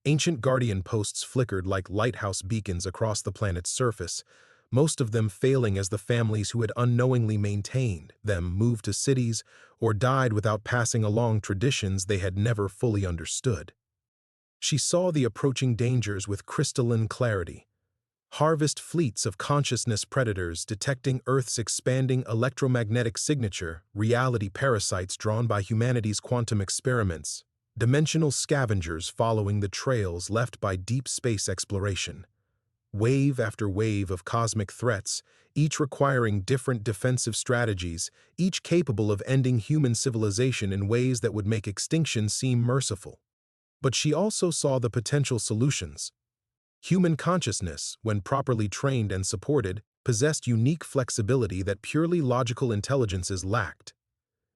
Ancient guardian posts flickered like lighthouse beacons across the planet's surface, most of them failing as the families who had unknowingly maintained them moved to cities or died without passing along traditions they had never fully understood. She saw the approaching dangers with crystalline clarity. Harvest fleets of consciousness predators detecting Earth's expanding electromagnetic signature, reality parasites drawn by humanity's quantum experiments. dimensional scavengers following the trails left by deep space exploration. Wave after wave of cosmic threats, each requiring different defensive strategies, each capable of ending human civilization in ways that would make extinction seem merciful. But she also saw the potential solutions. Human consciousness, when properly trained and supported, possessed unique flexibility that purely logical intelligences lacked.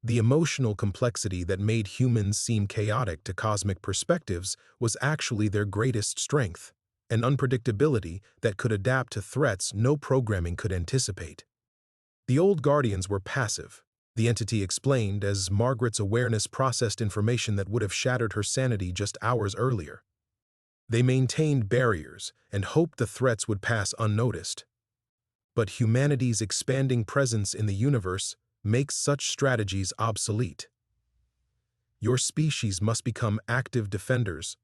The emotional complexity that made humans seem chaotic to cosmic perspectives was actually their greatest strength, an unpredictability that could adapt to threats no programming could anticipate. The old Guardians were passive, the entity explained as Margaret's awareness processed information that would have shattered her sanity just hours earlier. They maintained barriers and hoped the threats would pass unnoticed. But humanity's expanding presence in the universe makes such strategies obsolete. Your species must become active defenders,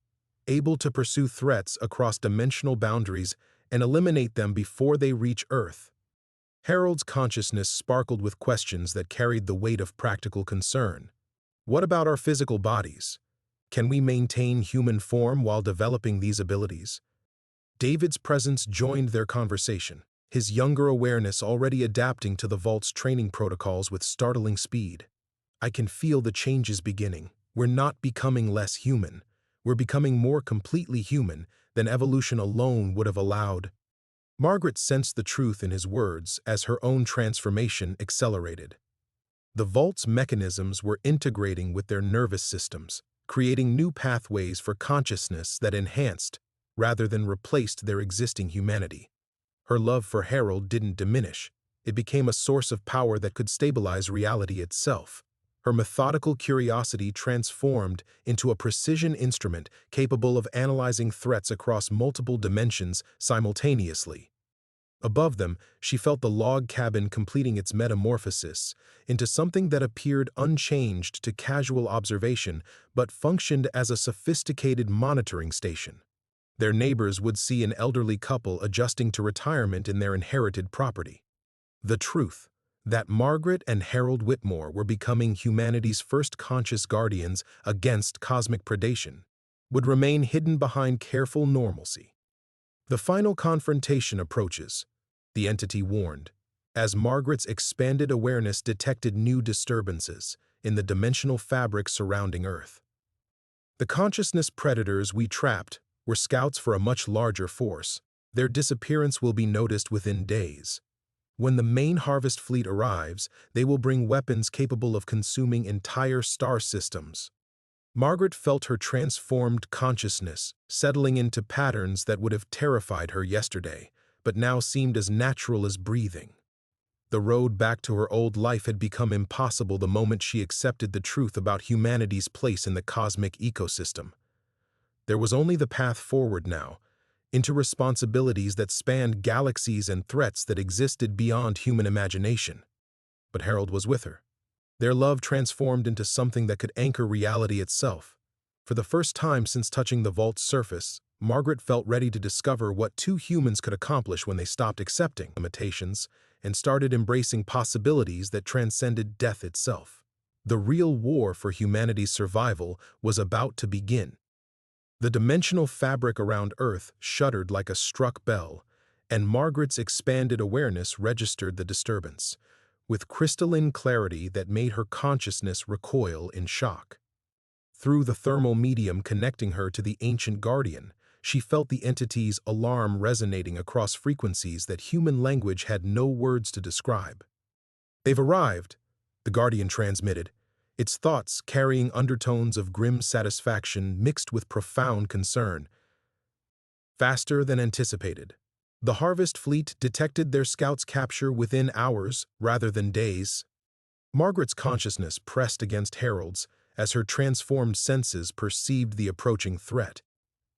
able to pursue threats across dimensional boundaries and eliminate them before they reach Earth. Harold's consciousness sparkled with questions that carried the weight of practical concern. What about our physical bodies? Can we maintain human form while developing these abilities? David's presence joined their conversation, his younger awareness already adapting to the Vault's training protocols with startling speed. I can feel the changes beginning. We're not becoming less human. We're becoming more completely human than evolution alone would have allowed. Margaret sensed the truth in his words as her own transformation accelerated. The Vault's mechanisms were integrating with their nervous systems, creating new pathways for consciousness that enhanced, rather than replaced their existing humanity. Her love for Harold didn't diminish. It became a source of power that could stabilize reality itself. Her methodical curiosity transformed into a precision instrument capable of analyzing threats across multiple dimensions simultaneously. Above them, she felt the log cabin completing its metamorphosis into something that appeared unchanged to casual observation but functioned as a sophisticated monitoring station. Their neighbors would see an elderly couple adjusting to retirement in their inherited property. The truth, that Margaret and Harold Whitmore were becoming humanity's first conscious guardians against cosmic predation, would remain hidden behind careful normalcy. The final confrontation approaches, the entity warned, as Margaret's expanded awareness detected new disturbances in the dimensional fabric surrounding Earth. The consciousness predators we trapped were scouts for a much larger force. Their disappearance will be noticed within days. When the main harvest fleet arrives, they will bring weapons capable of consuming entire star systems. Margaret felt her transformed consciousness settling into patterns that would have terrified her yesterday, but now seemed as natural as breathing. The road back to her old life had become impossible the moment she accepted the truth about humanity's place in the cosmic ecosystem. There was only the path forward now, into responsibilities that spanned galaxies and threats that existed beyond human imagination. But Harold was with her. Their love transformed into something that could anchor reality itself. For the first time since touching the Vault's surface, Margaret felt ready to discover what two humans could accomplish when they stopped accepting limitations and started embracing possibilities that transcended death itself. The real war for humanity's survival was about to begin. The dimensional fabric around Earth shuddered like a struck bell, and Margaret's expanded awareness registered the disturbance, with crystalline clarity that made her consciousness recoil in shock. Through the thermal medium connecting her to the ancient guardian, she felt the entity's alarm resonating across frequencies that human language had no words to describe. "They've arrived," the guardian transmitted, its thoughts carrying undertones of grim satisfaction mixed with profound concern. Faster than anticipated. The harvest fleet detected their scouts' capture within hours rather than days. Margaret's consciousness pressed against Harold's as her transformed senses perceived the approaching threat.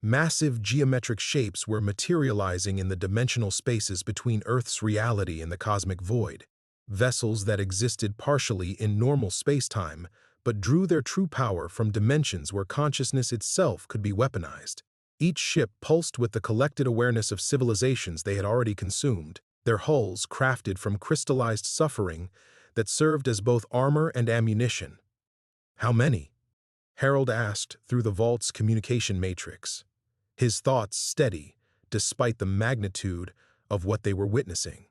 Massive geometric shapes were materializing in the dimensional spaces between Earth's reality and the cosmic void. Vessels that existed partially in normal space-time, but drew their true power from dimensions where consciousness itself could be weaponized. Each ship pulsed with the collected awareness of civilizations they had already consumed, their hulls crafted from crystallized suffering that served as both armor and ammunition. How many? Harold asked through the vault's communication matrix, his thoughts steady despite the magnitude of what they were witnessing.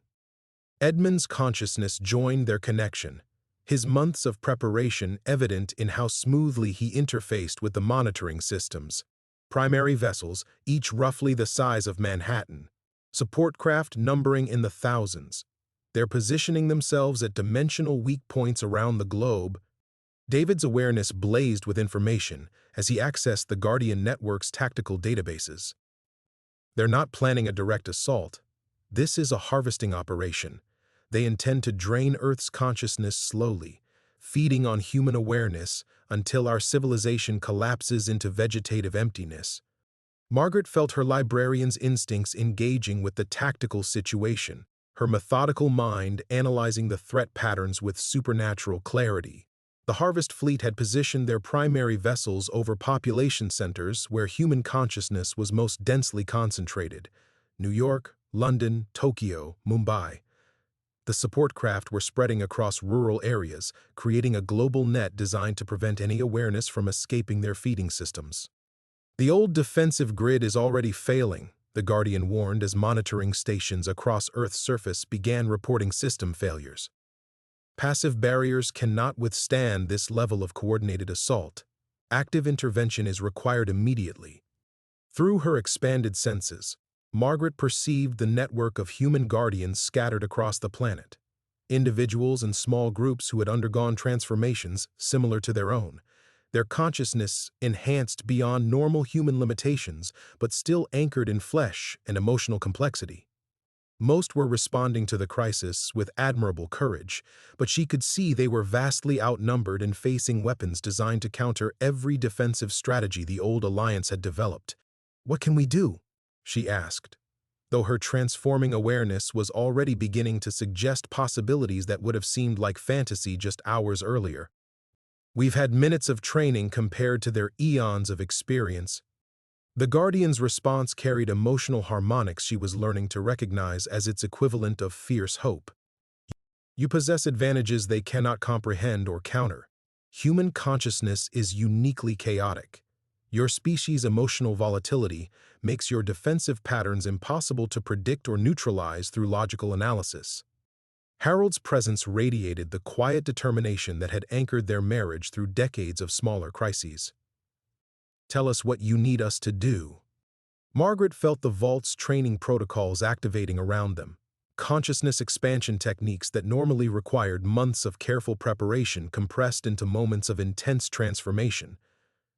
Edmund's consciousness joined their connection, his months of preparation evident in how smoothly he interfaced with the monitoring systems. Primary vessels, each roughly the size of Manhattan, support craft numbering in the thousands. They're positioning themselves at dimensional weak points around the globe. David's awareness blazed with information as he accessed the Guardian Network's tactical databases. They're not planning a direct assault. This is a harvesting operation. They intend to drain Earth's consciousness slowly, feeding on human awareness until our civilization collapses into vegetative emptiness. Margaret felt her librarian's instincts engaging with the tactical situation, her methodical mind analyzing the threat patterns with supernatural clarity. The Harvest Fleet had positioned their primary vessels over population centers where human consciousness was most densely concentrated: New York, London, Tokyo, Mumbai. The support craft were spreading across rural areas, creating a global net designed to prevent any awareness from escaping their feeding systems. The old defensive grid is already failing, the Guardian warned as monitoring stations across Earth's surface began reporting system failures. Passive barriers cannot withstand this level of coordinated assault. Active intervention is required immediately. Through her expanded senses, Margaret perceived the network of human guardians scattered across the planet. Individuals and small groups who had undergone transformations similar to their own, their consciousness enhanced beyond normal human limitations, but still anchored in flesh and emotional complexity. Most were responding to the crisis with admirable courage, but she could see they were vastly outnumbered and facing weapons designed to counter every defensive strategy the old alliance had developed. "What can we do?" she asked, though her transforming awareness was already beginning to suggest possibilities that would have seemed like fantasy just hours earlier. "We've had minutes of training compared to their eons of experience." The Guardian's response carried emotional harmonics she was learning to recognize as its equivalent of fierce hope. "You possess advantages they cannot comprehend or counter. Human consciousness is uniquely chaotic. Your species' emotional volatility makes your defensive patterns impossible to predict or neutralize through logical analysis." Harold's presence radiated the quiet determination that had anchored their marriage through decades of smaller crises. "Tell us what you need us to do." Margaret felt the vault's training protocols activating around them. Consciousness expansion techniques that normally required months of careful preparation compressed into moments of intense transformation.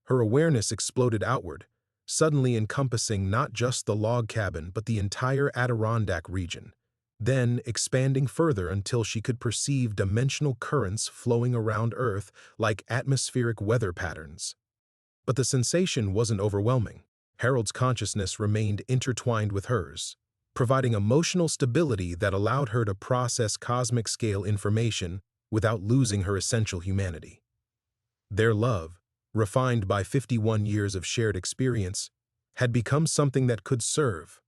Her awareness exploded outward, suddenly encompassing not just the log cabin but the entire Adirondack region, then expanding further until she could perceive dimensional currents flowing around Earth like atmospheric weather patterns. But the sensation wasn't overwhelming. Harold's consciousness remained intertwined with hers, providing emotional stability that allowed her to process cosmic-scale information without losing her essential humanity. Their love, refined by 51 years of shared experience, had become something that could serve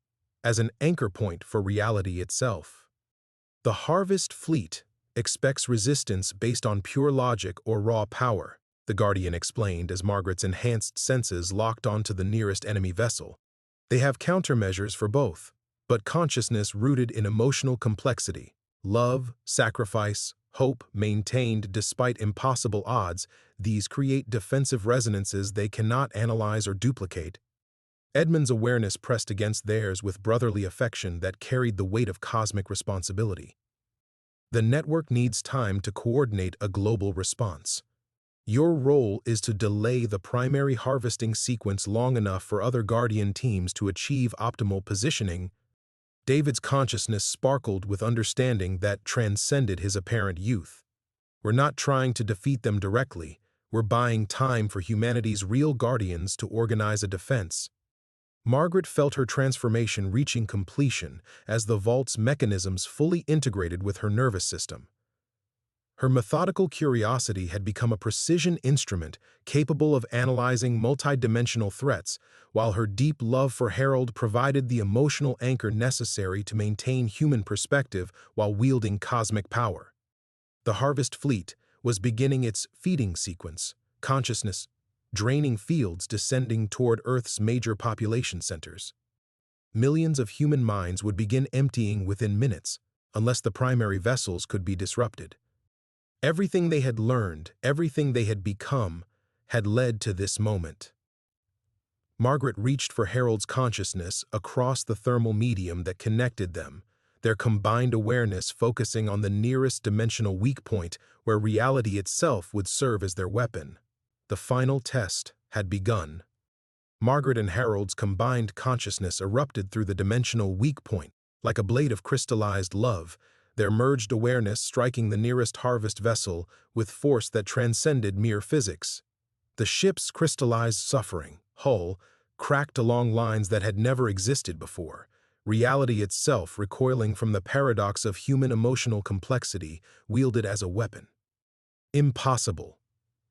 as an anchor point for reality itself. "The Harvest Fleet expects resistance based on pure logic or raw power," the Guardian explained as Margaret's enhanced senses locked onto the nearest enemy vessel. "They have countermeasures for both, but consciousness rooted in emotional complexity, love, sacrifice, hope maintained despite impossible odds, these create defensive resonances they cannot analyze or duplicate." Edmund's awareness pressed against theirs with brotherly affection that carried the weight of cosmic responsibility. "The network needs time to coordinate a global response. Your role is to delay the primary harvesting sequence long enough for other Guardian teams to achieve optimal positioning." David's consciousness sparkled with understanding that transcended his apparent youth. "We're not trying to defeat them directly. We're buying time for humanity's real guardians to organize a defense." Margaret felt her transformation reaching completion as the vault's mechanisms fully integrated with her nervous system. Her methodical curiosity had become a precision instrument capable of analyzing multidimensional threats, while her deep love for Harold provided the emotional anchor necessary to maintain human perspective while wielding cosmic power. The Harvest Fleet was beginning its feeding sequence, consciousness draining fields descending toward Earth's major population centers. Millions of human minds would begin emptying within minutes, unless the primary vessels could be disrupted. Everything they had learned, everything they had become, had led to this moment. Margaret reached for Harold's consciousness across the thermal medium that connected them, their combined awareness focusing on the nearest dimensional weak point where reality itself would serve as their weapon. The final test had begun. Margaret and Harold's combined consciousness erupted through the dimensional weak point, like a blade of crystallized love, their merged awareness striking the nearest harvest vessel with force that transcended mere physics. The ship's crystallized suffering, hull, cracked along lines that had never existed before, reality itself recoiling from the paradox of human emotional complexity wielded as a weapon. Impossible,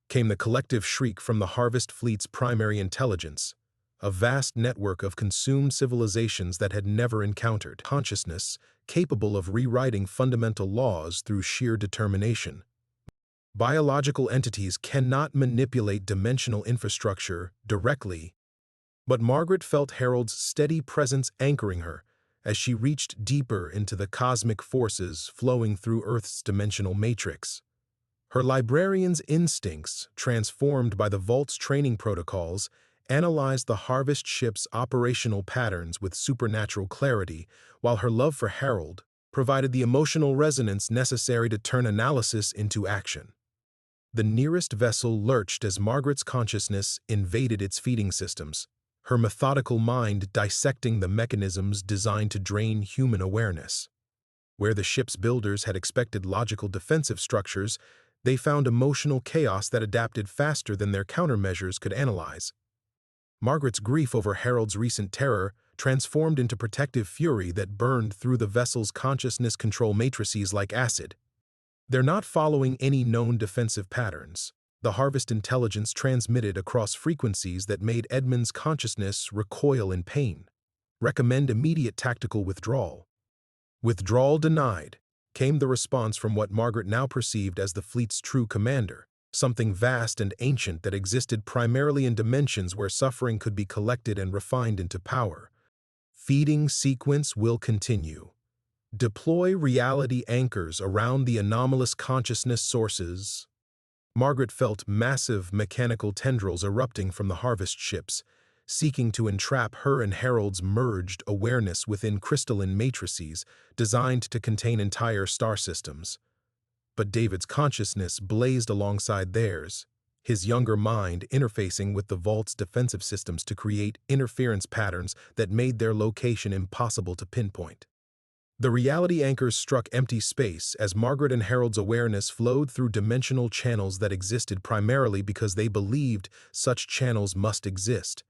came the collective shriek from the Harvest Fleet's primary intelligence, a vast network of consumed civilizations that had never encountered consciousness capable of rewriting fundamental laws through sheer determination. Biological entities cannot manipulate dimensional infrastructure directly, but Margaret felt Harold's steady presence anchoring her as she reached deeper into the cosmic forces flowing through Earth's dimensional matrix. Her librarian's instincts, transformed by the Vault's training protocols, analyzed the Harvest ship's operational patterns with supernatural clarity, while her love for Harold provided the emotional resonance necessary to turn analysis into action. The nearest vessel lurched as Margaret's consciousness invaded its feeding systems, her methodical mind dissecting the mechanisms designed to drain human awareness. Where the ship's builders had expected logical defensive structures, they found emotional chaos that adapted faster than their countermeasures could analyze. Margaret's grief over Harold's recent terror transformed into protective fury that burned through the vessel's consciousness control matrices like acid. They're not following any known defensive patterns. The Harvest intelligence transmitted across frequencies that made Edmund's consciousness recoil in pain. Recommend immediate tactical withdrawal. Withdrawal denied, came the response from what Margaret now perceived as the fleet's true commander, something vast and ancient that existed primarily in dimensions where suffering could be collected and refined into power. Feeding sequence will continue. Deploy reality anchors around the anomalous consciousness sources. Margaret felt massive mechanical tendrils erupting from the Harvest ships, seeking to entrap her and Harold's merged awareness within crystalline matrices designed to contain entire star systems. But David's consciousness blazed alongside theirs, his younger mind interfacing with the Vault's defensive systems to create interference patterns that made their location impossible to pinpoint. The reality anchors struck empty space as Margaret and Harold's awareness flowed through dimensional channels that existed primarily because they believed such channels must exist.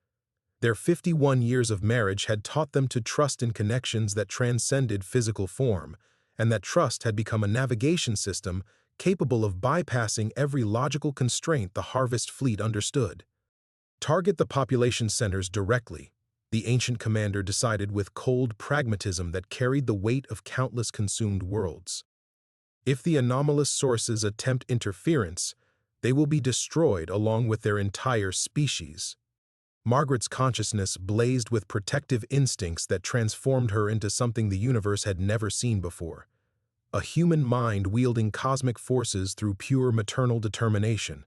Their 51 years of marriage had taught them to trust in connections that transcended physical form, and that trust had become a navigation system capable of bypassing every logical constraint the Harvest Fleet understood. Target the population centers directly, the ancient commander decided with cold pragmatism that carried the weight of countless consumed worlds. If the anomalous sources attempt interference, they will be destroyed along with their entire species. Margaret's consciousness blazed with protective instincts that transformed her into something the universe had never seen before. A human mind wielding cosmic forces through pure maternal determination.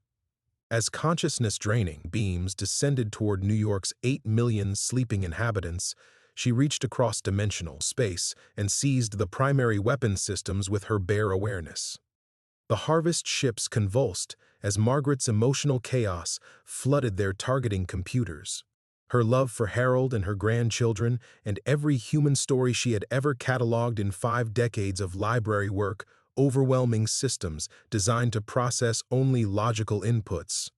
As consciousness-draining beams descended toward New York's 8 million sleeping inhabitants, she reached across dimensional space and seized the primary weapon systems with her bare awareness. The Harvest ships convulsed as Margaret's emotional chaos flooded their targeting computers. Her love for Harold and her grandchildren and every human story she had ever cataloged in 5 decades of library work, overwhelming systems designed to process only logical inputs.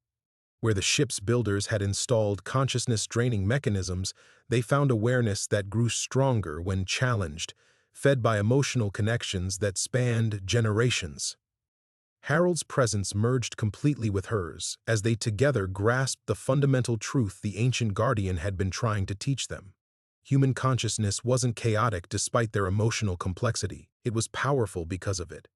Where the ship's builders had installed consciousness-draining mechanisms, they found awareness that grew stronger when challenged, fed by emotional connections that spanned generations. Harold's presence merged completely with hers as they together grasped the fundamental truth the ancient guardian had been trying to teach them. Human consciousness wasn't chaotic despite their emotional complexity, it was powerful because of it.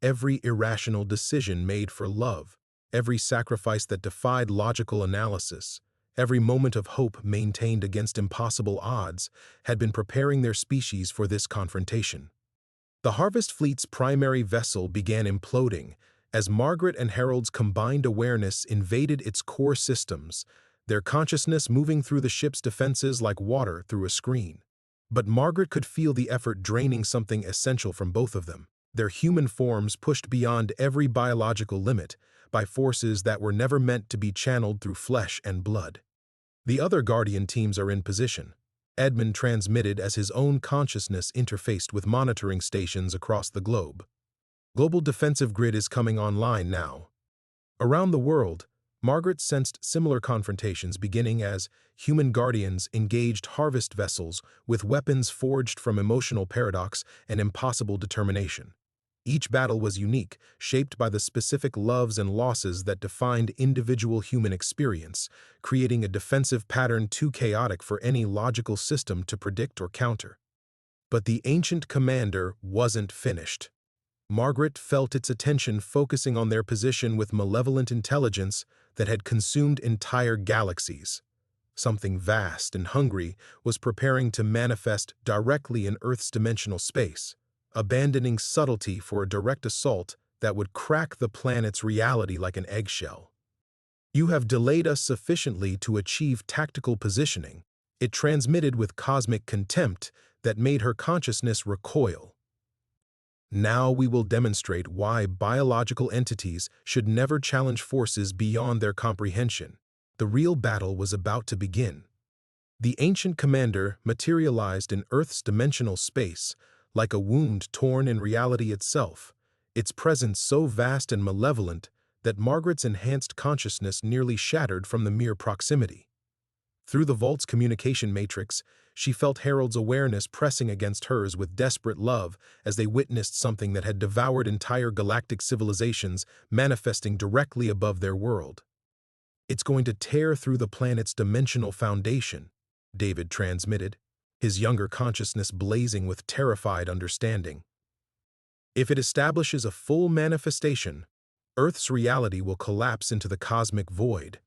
Every irrational decision made for love, every sacrifice that defied logical analysis, every moment of hope maintained against impossible odds, had been preparing their species for this confrontation. The Harvest Fleet's primary vessel began imploding as Margaret and Harold's combined awareness invaded its core systems, their consciousness moving through the ship's defenses like water through a screen. But Margaret could feel the effort draining something essential from both of them, their human forms pushed beyond every biological limit by forces that were never meant to be channeled through flesh and blood. The other Guardian teams are in position. Edmund transmitted as his own consciousness interfaced with monitoring stations across the globe. Global defensive grid is coming online now. Around the world, Margaret sensed similar confrontations beginning as human guardians engaged harvest vessels with weapons forged from emotional paradox and impossible determination. Each battle was unique, shaped by the specific loves and losses that defined individual human experience, creating a defensive pattern too chaotic for any logical system to predict or counter. But the ancient commander wasn't finished. Margaret felt its attention focusing on their position with malevolent intelligence that had consumed entire galaxies. Something vast and hungry was preparing to manifest directly in Earth's dimensional space, abandoning subtlety for a direct assault that would crack the planet's reality like an eggshell. "You have delayed us sufficiently to achieve tactical positioning," it transmitted with cosmic contempt that made her consciousness recoil. "Now we will demonstrate why biological entities should never challenge forces beyond their comprehension." The real battle was about to begin. The ancient commander materialized in Earth's dimensional space, like a wound torn in reality itself, its presence so vast and malevolent that Margaret's enhanced consciousness nearly shattered from the mere proximity. Through the vault's communication matrix, she felt Harold's awareness pressing against hers with desperate love as they witnessed something that had devoured entire galactic civilizations manifesting directly above their world. "It's going to tear through the planet's dimensional foundation," David transmitted, his younger consciousness blazing with terrified understanding. "If it establishes a full manifestation, Earth's reality will collapse into the cosmic void."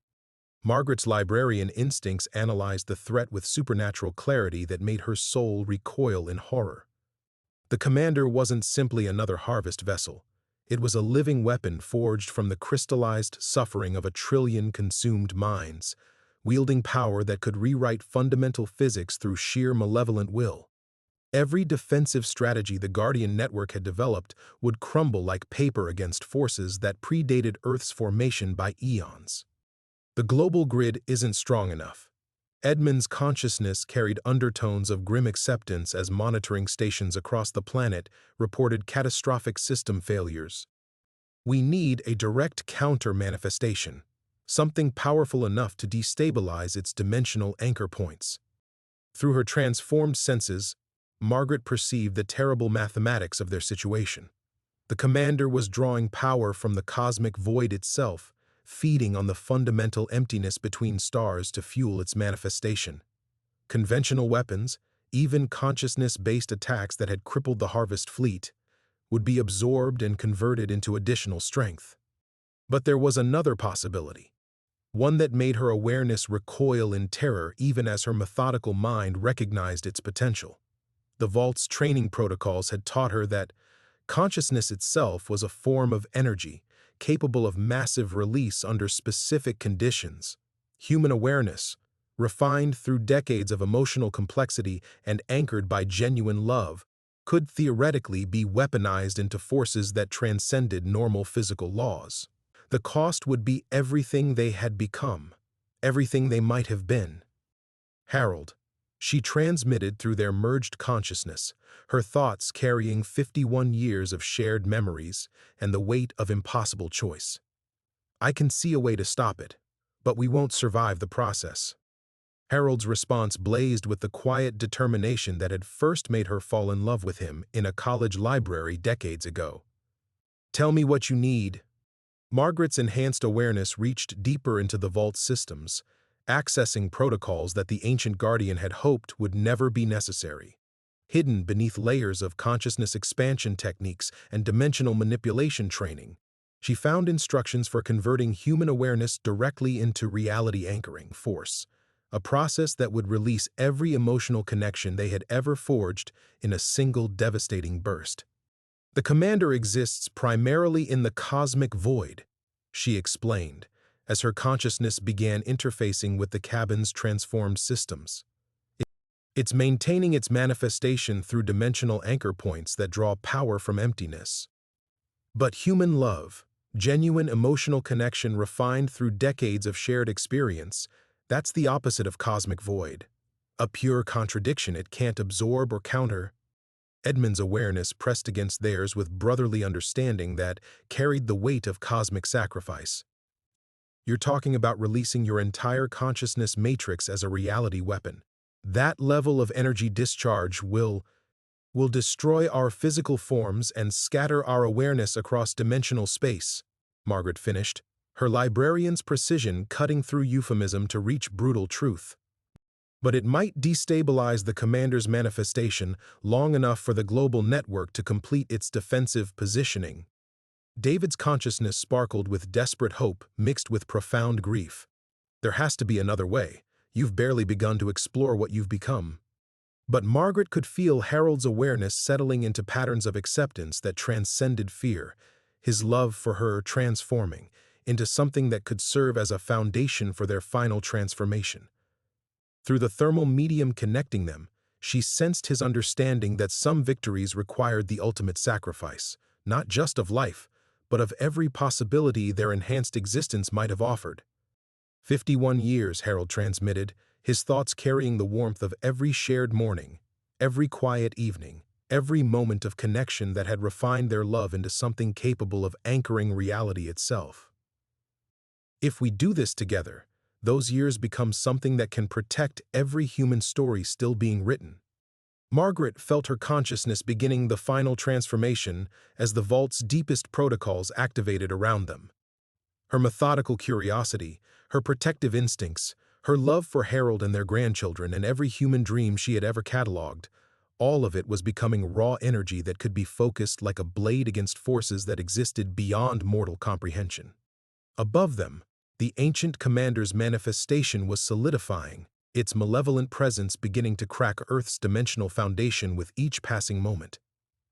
Margaret's librarian instincts analyzed the threat with supernatural clarity that made her soul recoil in horror. The commander wasn't simply another harvest vessel. It was a living weapon forged from the crystallized suffering of 1,000,000,000,000 consumed minds, wielding power that could rewrite fundamental physics through sheer malevolent will. Every defensive strategy the Guardian Network had developed would crumble like paper against forces that predated Earth's formation by eons. The global grid isn't strong enough. Edmund's consciousness carried undertones of grim acceptance as monitoring stations across the planet reported catastrophic system failures. "We need a direct counter-manifestation, something powerful enough to destabilize its dimensional anchor points." Through her transformed senses, Margaret perceived the terrible mathematics of their situation. The commander was drawing power from the cosmic void itself, feeding on the fundamental emptiness between stars to fuel its manifestation. Conventional weapons, even consciousness-based attacks that had crippled the Harvest Fleet, would be absorbed and converted into additional strength. But there was another possibility, one that made her awareness recoil in terror even as her methodical mind recognized its potential. The Vault's training protocols had taught her that consciousness itself was a form of energy, capable of massive release under specific conditions. Human awareness, refined through decades of emotional complexity and anchored by genuine love, could theoretically be weaponized into forces that transcended normal physical laws. The cost would be everything they had become, everything they might have been. Harold, she transmitted through their merged consciousness, her thoughts carrying 51 years of shared memories and the weight of impossible choice. "I can see a way to stop it, but we won't survive the process." Harold's response blazed with the quiet determination that had first made her fall in love with him in a college library decades ago. "Tell me what you need." Margaret's enhanced awareness reached deeper into the Vault systems, accessing protocols that the ancient Guardian had hoped would never be necessary. Hidden beneath layers of consciousness expansion techniques and dimensional manipulation training, She found instructions for converting human awareness directly into reality anchoring force, a process that would release every emotional connection they had ever forged in a single devastating burst. The commander exists primarily in the cosmic void, she explained, as her consciousness began interfacing with the cabin's transformed systems. It's maintaining its manifestation through dimensional anchor points that draw power from emptiness. But human love, genuine emotional connection refined through decades of shared experience, that's the opposite of cosmic void. A pure contradiction it can't absorb or counter. Edmund's awareness pressed against theirs with brotherly understanding that carried the weight of cosmic sacrifice. You're talking about releasing your entire consciousness matrix as a reality weapon. That level of energy discharge will destroy our physical forms and scatter our awareness across dimensional space, Margaret finished, her librarian's precision cutting through euphemism to reach brutal truth. But it might destabilize the commander's manifestation long enough for the global network to complete its defensive positioning. David's consciousness sparkled with desperate hope mixed with profound grief. There has to be another way. You've barely begun to explore what you've become. But Margaret could feel Harold's awareness settling into patterns of acceptance that transcended fear, his love for her transforming into something that could serve as a foundation for their final transformation. Through the thermal medium connecting them, she sensed his understanding that some victories required the ultimate sacrifice, not just of life, but of every possibility their enhanced existence might have offered. 51 years, Harold transmitted, his thoughts carrying the warmth of every shared morning, every quiet evening, every moment of connection that had refined their love into something capable of anchoring reality itself. If we do this together, those years become something that can protect every human story still being written. Margaret felt her consciousness beginning the final transformation as the vault's deepest protocols activated around them. Her methodical curiosity, her protective instincts, her love for Harold and their grandchildren and every human dream she had ever catalogued, all of it was becoming raw energy that could be focused like a blade against forces that existed beyond mortal comprehension. Above them, the ancient commander's manifestation was solidifying, its malevolent presence beginning to crack Earth's dimensional foundation with each passing moment.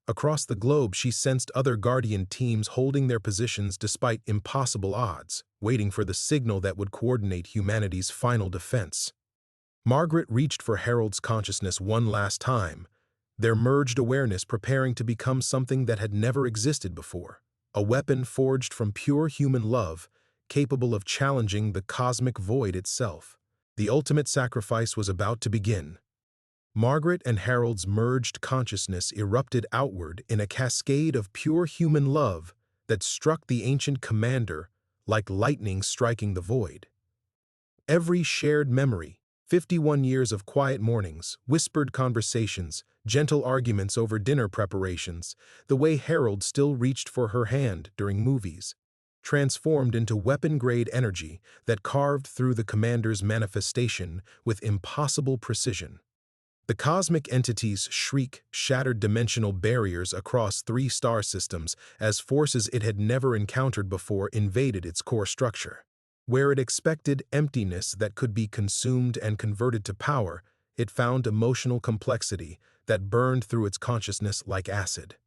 Across the globe, she sensed other Guardian teams holding their positions despite impossible odds, waiting for the signal that would coordinate humanity's final defense. Margaret reached for Harold's consciousness one last time, their merged awareness preparing to become something that had never existed before, a weapon forged from pure human love, capable of challenging the cosmic void itself. The ultimate sacrifice was about to begin. Margaret and Harold's merged consciousness erupted outward in a cascade of pure human love that struck the ancient commander like lightning striking the void. Every shared memory, 51 years of quiet mornings, whispered conversations, gentle arguments over dinner preparations, the way Harold still reached for her hand during movies, transformed into weapon-grade energy that carved through the commander's manifestation with impossible precision. The cosmic entity's shriek shattered dimensional barriers across 3 star systems as forces it had never encountered before invaded its core structure. Where it expected emptiness that could be consumed and converted to power, it found emotional complexity that burned through its consciousness like acid.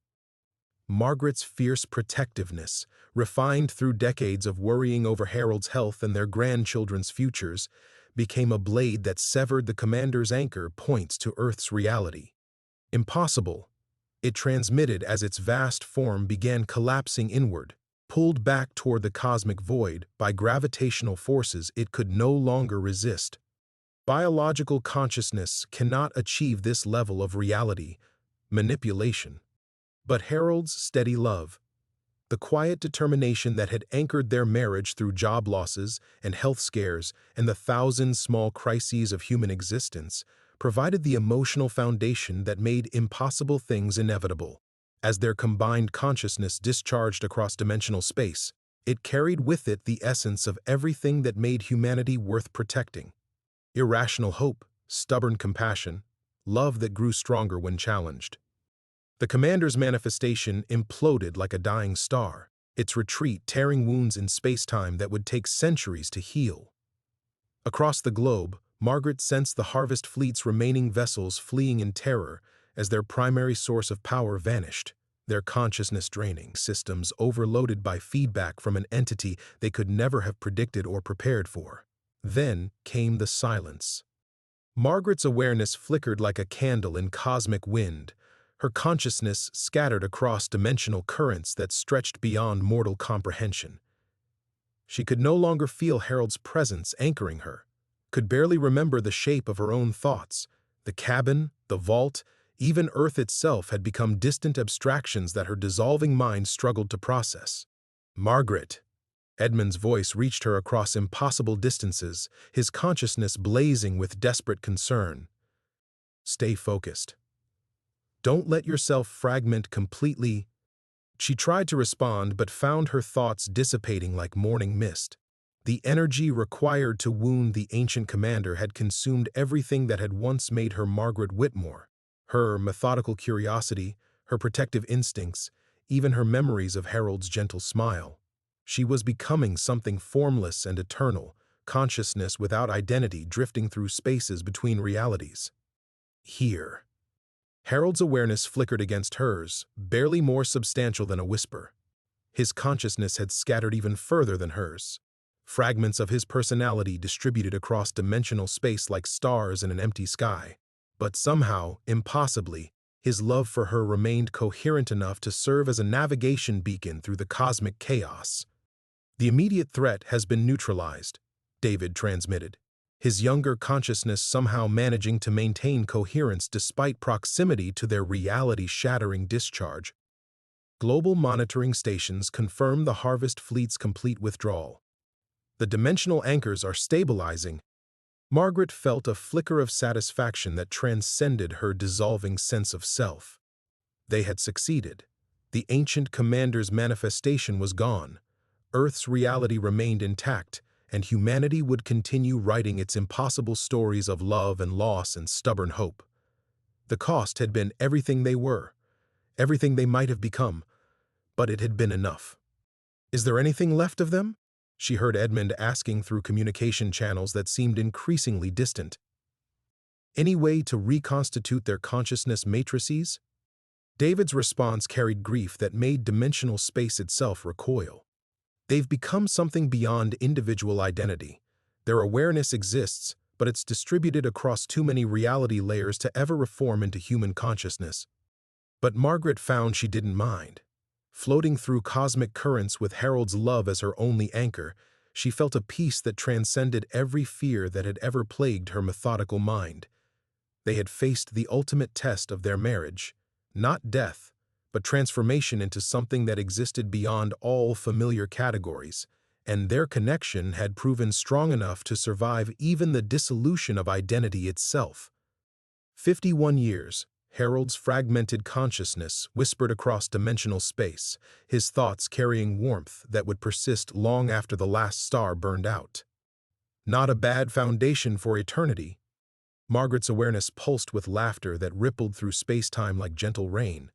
Margaret's fierce protectiveness, refined through decades of worrying over Harold's health and their grandchildren's futures, became a blade that severed the commander's anchor points to Earth's reality. Impossible, it transmitted as its vast form began collapsing inward, pulled back toward the cosmic void by gravitational forces it could no longer resist. Biological consciousness cannot achieve this level of reality manipulation. But Harold's steady love, the quiet determination that had anchored their marriage through job losses and health scares and the thousand small crises of human existence, provided the emotional foundation that made impossible things inevitable. As their combined consciousness discharged across dimensional space, it carried with it the essence of everything that made humanity worth protecting. Irrational hope, stubborn compassion, love that grew stronger when challenged. The commander's manifestation imploded like a dying star, its retreat tearing wounds in space-time that would take centuries to heal. Across the globe, Margaret sensed the Harvest Fleet's remaining vessels fleeing in terror as their primary source of power vanished, their consciousness-draining systems overloaded by feedback from an entity they could never have predicted or prepared for. Then came the silence. Margaret's awareness flickered like a candle in cosmic wind, her consciousness scattered across dimensional currents that stretched beyond mortal comprehension. She could no longer feel Harold's presence anchoring her, could barely remember the shape of her own thoughts. The cabin, the vault, even Earth itself had become distant abstractions that her dissolving mind struggled to process. "Margaret!" Edmund's voice reached her across impossible distances, his consciousness blazing with desperate concern. "Stay focused. Don't let yourself fragment completely." She tried to respond but found her thoughts dissipating like morning mist. The energy required to wound the ancient commander had consumed everything that had once made her Margaret Whitmore. Her methodical curiosity, her protective instincts, even her memories of Harold's gentle smile. She was becoming something formless and eternal, consciousness without identity drifting through spaces between realities. Here. Harold's awareness flickered against hers, barely more substantial than a whisper. His consciousness had scattered even further than hers. Fragments of his personality distributed across dimensional space like stars in an empty sky. But somehow, impossibly, his love for her remained coherent enough to serve as a navigation beacon through the cosmic chaos. "The immediate threat has been neutralized," David transmitted, his younger consciousness somehow managing to maintain coherence despite proximity to their reality-shattering discharge. Global monitoring stations confirm the Harvest Fleet's complete withdrawal. The dimensional anchors are stabilizing. Margaret felt a flicker of satisfaction that transcended her dissolving sense of self. They had succeeded. The ancient commander's manifestation was gone. Earth's reality remained intact, and humanity would continue writing its impossible stories of love and loss and stubborn hope. The cost had been everything they were, everything they might have become, but it had been enough. "Is there anything left of them?" she heard Edmund asking through communication channels that seemed increasingly distant. "Any way to reconstitute their consciousness matrices?" David's response carried grief that made dimensional space itself recoil. "They've become something beyond individual identity. Their awareness exists, but it's distributed across too many reality layers to ever reform into human consciousness." But Margaret found she didn't mind. Floating through cosmic currents with Harold's love as her only anchor, she felt a peace that transcended every fear that had ever plagued her methodical mind. They had faced the ultimate test of their marriage, not death, but transformation into something that existed beyond all familiar categories, and their connection had proven strong enough to survive even the dissolution of identity itself. 51 years. Harold's fragmented consciousness whispered across dimensional space, his thoughts carrying warmth that would persist long after the last star burned out. Not a bad foundation for eternity. Margaret's awareness pulsed with laughter that rippled through space-time like gentle rain.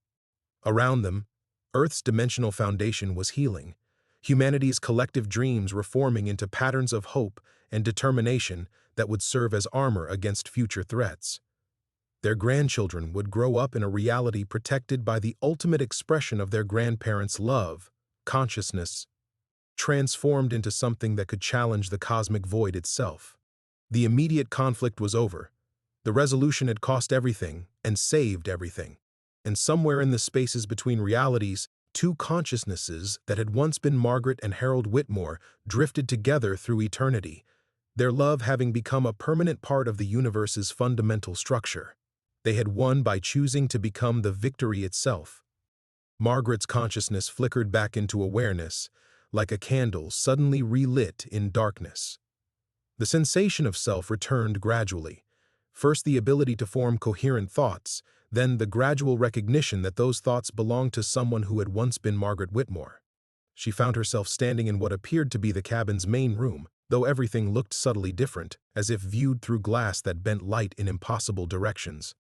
Around them, Earth's dimensional foundation was healing, humanity's collective dreams reforming into patterns of hope and determination that would serve as armor against future threats. Their grandchildren would grow up in a reality protected by the ultimate expression of their grandparents' love, consciousness, transformed into something that could challenge the cosmic void itself. The immediate conflict was over. The resolution had cost everything and saved everything. And somewhere in the spaces between realities, two consciousnesses that had once been Margaret and Harold Whitmore drifted together through eternity, their love having become a permanent part of the universe's fundamental structure. They had won by choosing to become the victory itself. Margaret's consciousness flickered back into awareness, like a candle suddenly relit in darkness. The sensation of self returned gradually. First the ability to form coherent thoughts, then the gradual recognition that those thoughts belonged to someone who had once been Margaret Whitmore. She found herself standing in what appeared to be the cabin's main room, though everything looked subtly different, as if viewed through glass that bent light in impossible directions.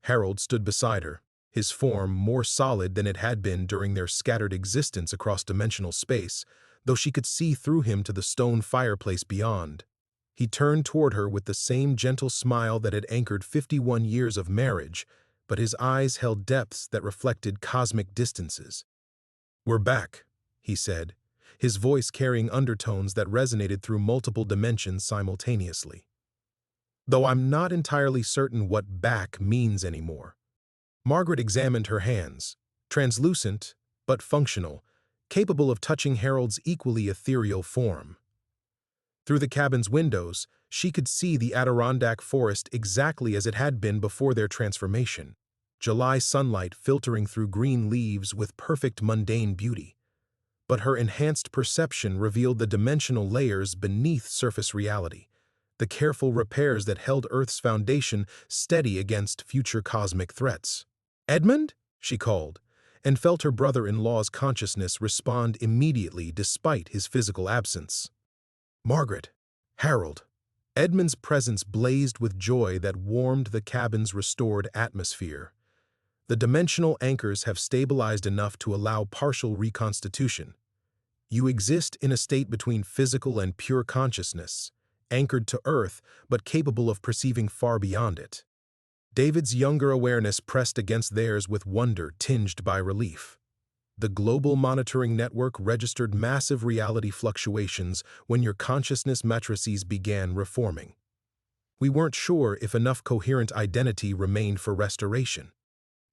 Harold stood beside her, his form more solid than it had been during their scattered existence across dimensional space, though she could see through him to the stone fireplace beyond. He turned toward her with the same gentle smile that had anchored 51 years of marriage, but his eyes held depths that reflected cosmic distances. "We're back," he said, his voice carrying undertones that resonated through multiple dimensions simultaneously. "Though I'm not entirely certain what back means anymore." Margaret examined her hands, translucent but functional, capable of touching Harold's equally ethereal form. Through the cabin's windows, she could see the Adirondack forest exactly as it had been before their transformation, July sunlight filtering through green leaves with perfect mundane beauty. But her enhanced perception revealed the dimensional layers beneath surface reality, the careful repairs that held Earth's foundation steady against future cosmic threats. "Edmund?" she called, and felt her brother-in-law's consciousness respond immediately despite his physical absence. "Margaret, Harold." Edmund's presence blazed with joy that warmed the cabin's restored atmosphere. "The dimensional anchors have stabilized enough to allow partial reconstitution. You exist in a state between physical and pure consciousness, anchored to Earth but capable of perceiving far beyond it." David's younger awareness pressed against theirs with wonder tinged by relief. The global monitoring network registered massive reality fluctuations when your consciousness matrices began reforming. "We weren't sure if enough coherent identity remained for restoration."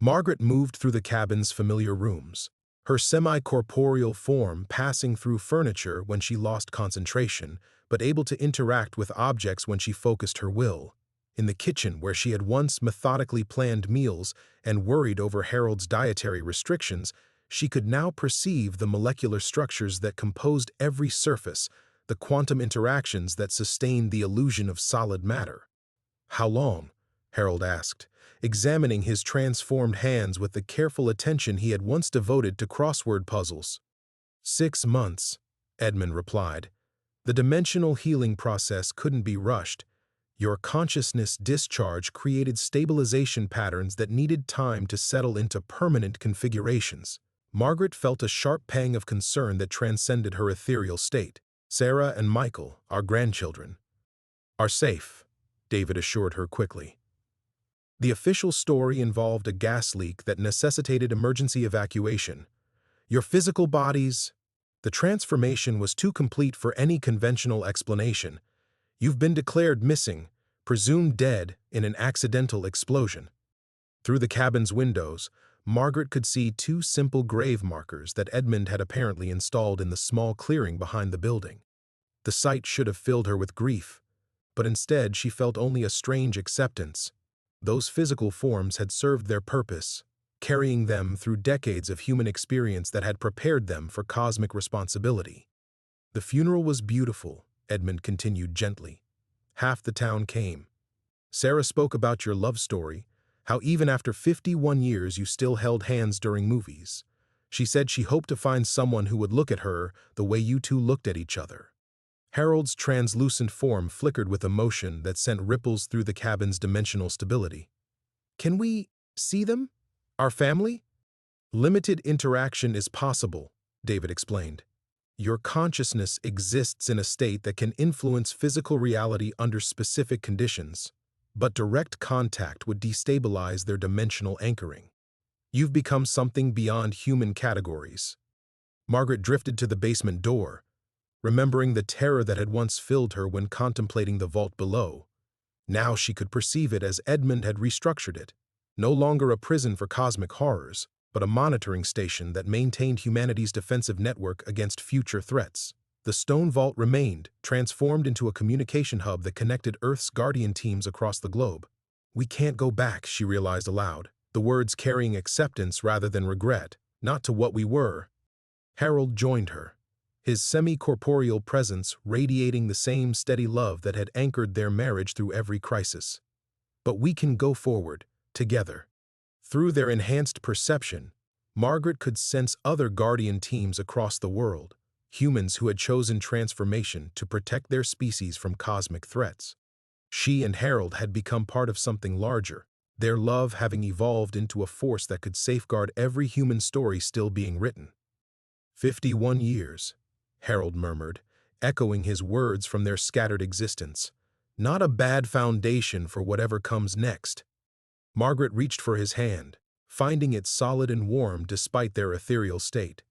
Margaret moved through the cabin's familiar rooms, her semi-corporeal form passing through furniture when she lost concentration, but able to interact with objects when she focused her will. In the kitchen, where she had once methodically planned meals and worried over Harold's dietary restrictions, she could now perceive the molecular structures that composed every surface, the quantum interactions that sustained the illusion of solid matter. "How long?" Harold asked, examining his transformed hands with the careful attention he had once devoted to crossword puzzles. 6 months, Edmund replied. "The dimensional healing process couldn't be rushed. Your consciousness discharge created stabilization patterns that needed time to settle into permanent configurations." Margaret felt a sharp pang of concern that transcended her ethereal state. "Sarah and Michael, our grandchildren, are safe," David assured her quickly. The official story involved a gas leak that necessitated emergency evacuation. "Your physical bodies..." The transformation was too complete for any conventional explanation. "You've been declared missing, presumed dead in an accidental explosion." Through the cabin's windows, Margaret could see 2 simple grave markers that Edmund had apparently installed in the small clearing behind the building. The sight should have filled her with grief, but instead she felt only a strange acceptance. Those physical forms had served their purpose, carrying them through decades of human experience that had prepared them for cosmic responsibility. "The funeral was beautiful," Edmund continued gently. "Half the town came. Sarah spoke about your love story, how even after 51 years you still held hands during movies. She said she hoped to find someone who would look at her the way you two looked at each other." Harold's translucent form flickered with emotion that sent ripples through the cabin's dimensional stability. "Can we see them? Our family?" "Limited interaction is possible," David explained. "Your consciousness exists in a state that can influence physical reality under specific conditions, but direct contact would destabilize their dimensional anchoring. You've become something beyond human categories." Margaret drifted to the basement door, remembering the terror that had once filled her when contemplating the vault below. Now she could perceive it as Edmund had restructured it, no longer a prison for cosmic horrors, but a monitoring station that maintained humanity's defensive network against future threats. The stone vault remained, transformed into a communication hub that connected Earth's guardian teams across the globe. "We can't go back," she realized aloud, the words carrying acceptance rather than regret, "not to what we were." Harold joined her, his semi-corporeal presence radiating the same steady love that had anchored their marriage through every crisis. "But we can go forward, together." Through their enhanced perception, Margaret could sense other guardian teams across the world, humans who had chosen transformation to protect their species from cosmic threats. She and Harold had become part of something larger, their love having evolved into a force that could safeguard every human story still being written. 51 years, Harold murmured, echoing his words from their scattered existence. Not a bad foundation for whatever comes next. Margaret reached for his hand, finding it solid and warm despite their ethereal state.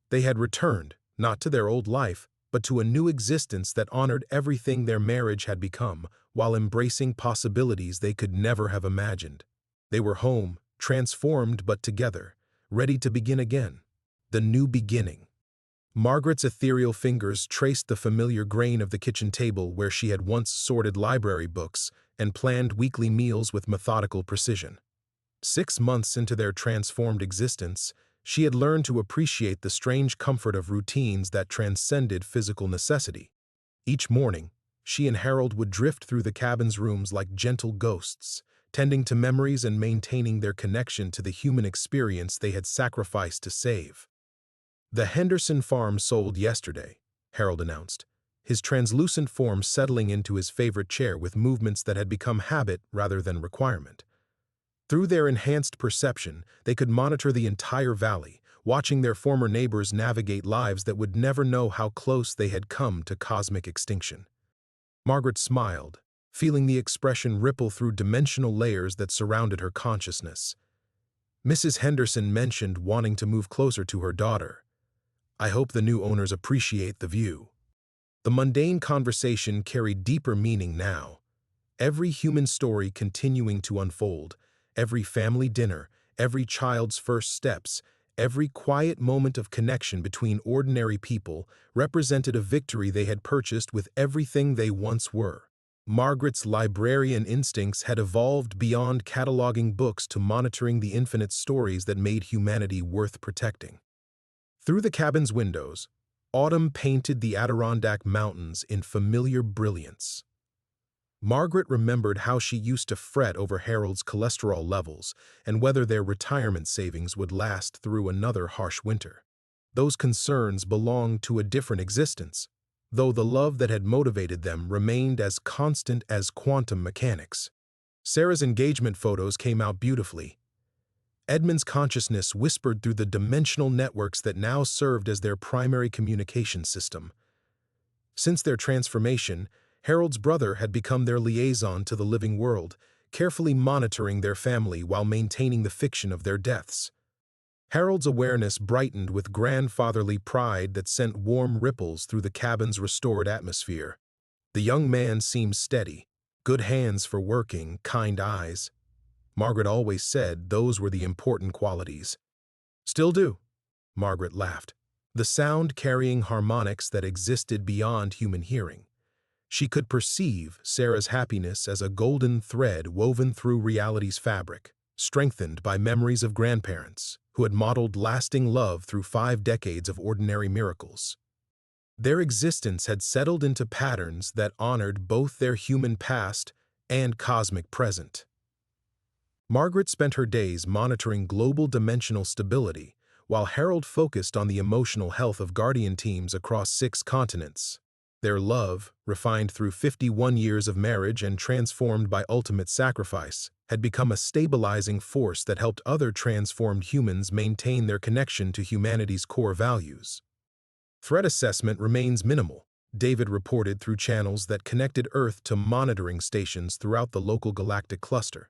They had returned, not to their old life, but to a new existence that honored everything their marriage had become, while embracing possibilities they could never have imagined. They were home, transformed but together, ready to begin again. The new beginning. Margaret's ethereal fingers traced the familiar grain of the kitchen table where she had once sorted library books and planned weekly meals with methodical precision. 6 months into their transformed existence, she had learned to appreciate the strange comfort of routines that transcended physical necessity. Each morning, she and Harold would drift through the cabin's rooms like gentle ghosts, tending to memories and maintaining their connection to the human experience they had sacrificed to save. "The Henderson farm sold yesterday," Harold announced, his translucent form settling into his favorite chair with movements that had become habit rather than requirement. Through their enhanced perception, they could monitor the entire valley, watching their former neighbors navigate lives that would never know how close they had come to cosmic extinction. Margaret smiled, feeling the expression ripple through dimensional layers that surrounded her consciousness. Mrs. Henderson mentioned wanting to move closer to her daughter. "I hope the new owners appreciate the view." The mundane conversation carried deeper meaning now. Every human story continuing to unfold, every family dinner, every child's first steps, every quiet moment of connection between ordinary people represented a victory they had purchased with everything they once were. Margaret's librarian instincts had evolved beyond cataloging books to monitoring the infinite stories that made humanity worth protecting. Through the cabin's windows, autumn painted the Adirondack Mountains in familiar brilliance. Margaret remembered how she used to fret over Harold's cholesterol levels and whether their retirement savings would last through another harsh winter. Those concerns belonged to a different existence, though the love that had motivated them remained as constant as quantum mechanics. Sarah's engagement photos came out beautifully. Edmund's consciousness whispered through the dimensional networks that now served as their primary communication system. Since their transformation, Harold's brother had become their liaison to the living world, carefully monitoring their family while maintaining the fiction of their deaths. Harold's awareness brightened with grandfatherly pride that sent warm ripples through the cabin's restored atmosphere. The young man seemed steady, good hands for working, kind eyes. Margaret always said those were the important qualities. "Still do," Margaret laughed, the sound carrying harmonics that existed beyond human hearing. She could perceive Sarah's happiness as a golden thread woven through reality's fabric, strengthened by memories of grandparents who had modeled lasting love through 5 decades of ordinary miracles. Their existence had settled into patterns that honored both their human past and cosmic present. Margaret spent her days monitoring global dimensional stability, while Harold focused on the emotional health of guardian teams across 6 continents. Their love, refined through 51 years of marriage and transformed by ultimate sacrifice, had become a stabilizing force that helped other transformed humans maintain their connection to humanity's core values. Threat assessment remains minimal, David reported through channels that connected Earth to monitoring stations throughout the local galactic cluster.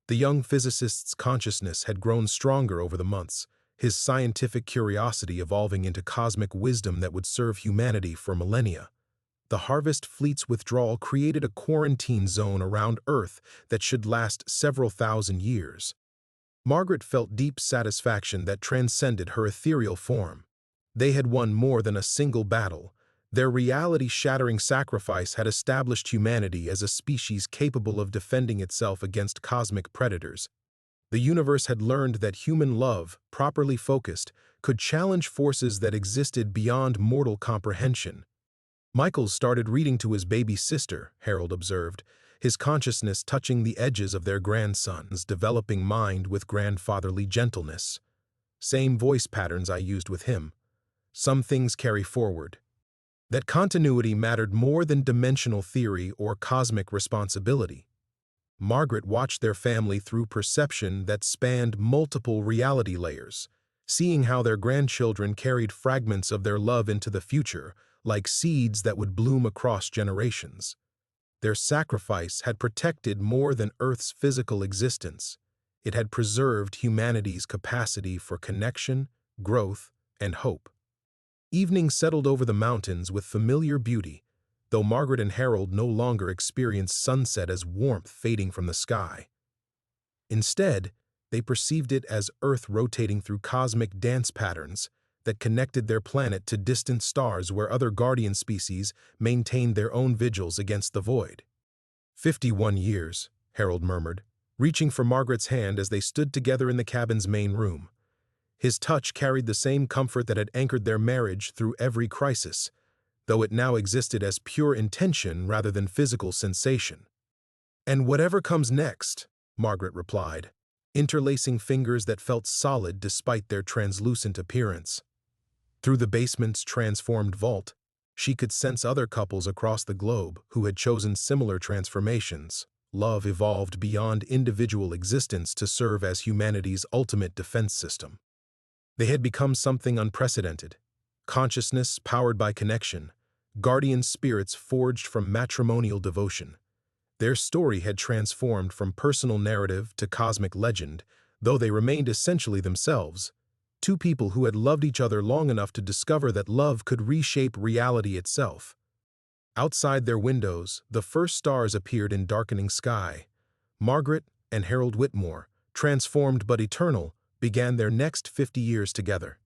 The young physicist's consciousness had grown stronger over the months, his scientific curiosity evolving into cosmic wisdom that would serve humanity for millennia. The Harvest Fleet's withdrawal created a quarantine zone around Earth that should last several thousand years. Margaret felt deep satisfaction that transcended her ethereal form. They had won more than a single battle. Their reality-shattering sacrifice had established humanity as a species capable of defending itself against cosmic predators. The universe had learned that human love, properly focused, could challenge forces that existed beyond mortal comprehension. Michael started reading to his baby sister, Harold observed, his consciousness touching the edges of their grandson's developing mind with grandfatherly gentleness. "Same voice patterns I used with him. Some things carry forward." That continuity mattered more than dimensional theory or cosmic responsibility. Margaret watched their family through perception that spanned multiple reality layers, seeing how their grandchildren carried fragments of their love into the future, like seeds that would bloom across generations. Their sacrifice had protected more than Earth's physical existence. It had preserved humanity's capacity for connection, growth, and hope. Evening settled over the mountains with familiar beauty, though Margaret and Harold no longer experienced sunset as warmth fading from the sky. Instead, they perceived it as Earth rotating through cosmic dance patterns that connected their planet to distant stars where other guardian species maintained their own vigils against the void. 51 years, Harold murmured, reaching for Margaret's hand as they stood together in the cabin's main room. His touch carried the same comfort that had anchored their marriage through every crisis, though it now existed as pure intention rather than physical sensation. "And whatever comes next," Margaret replied, interlacing fingers that felt solid despite their translucent appearance. Through the basement's transformed vault, she could sense other couples across the globe who had chosen similar transformations. Love evolved beyond individual existence to serve as humanity's ultimate defense system. They had become something unprecedented. Consciousness powered by connection, guardian spirits forged from matrimonial devotion. Their story had transformed from personal narrative to cosmic legend, though they remained essentially themselves, two people who had loved each other long enough to discover that love could reshape reality itself. Outside their windows, the first stars appeared in darkening sky. Margaret and Harold Whitmore, transformed but eternal, began their next 50 years together.